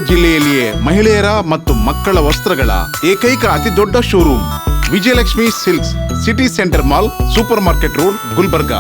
Speaker 11: ಜಿಲ್ಲೆಯಲ್ಲಿಯೇ ಮಹಿಳೆಯರ ಮತ್ತು ಮಕ್ಕಳ ವಸ್ತ್ರಗಳ ಏಕೈಕ ಅತಿ ದೊಡ್ಡ showroom Vijayalakshmi silks, city centre mall, super market road, Gulbarga.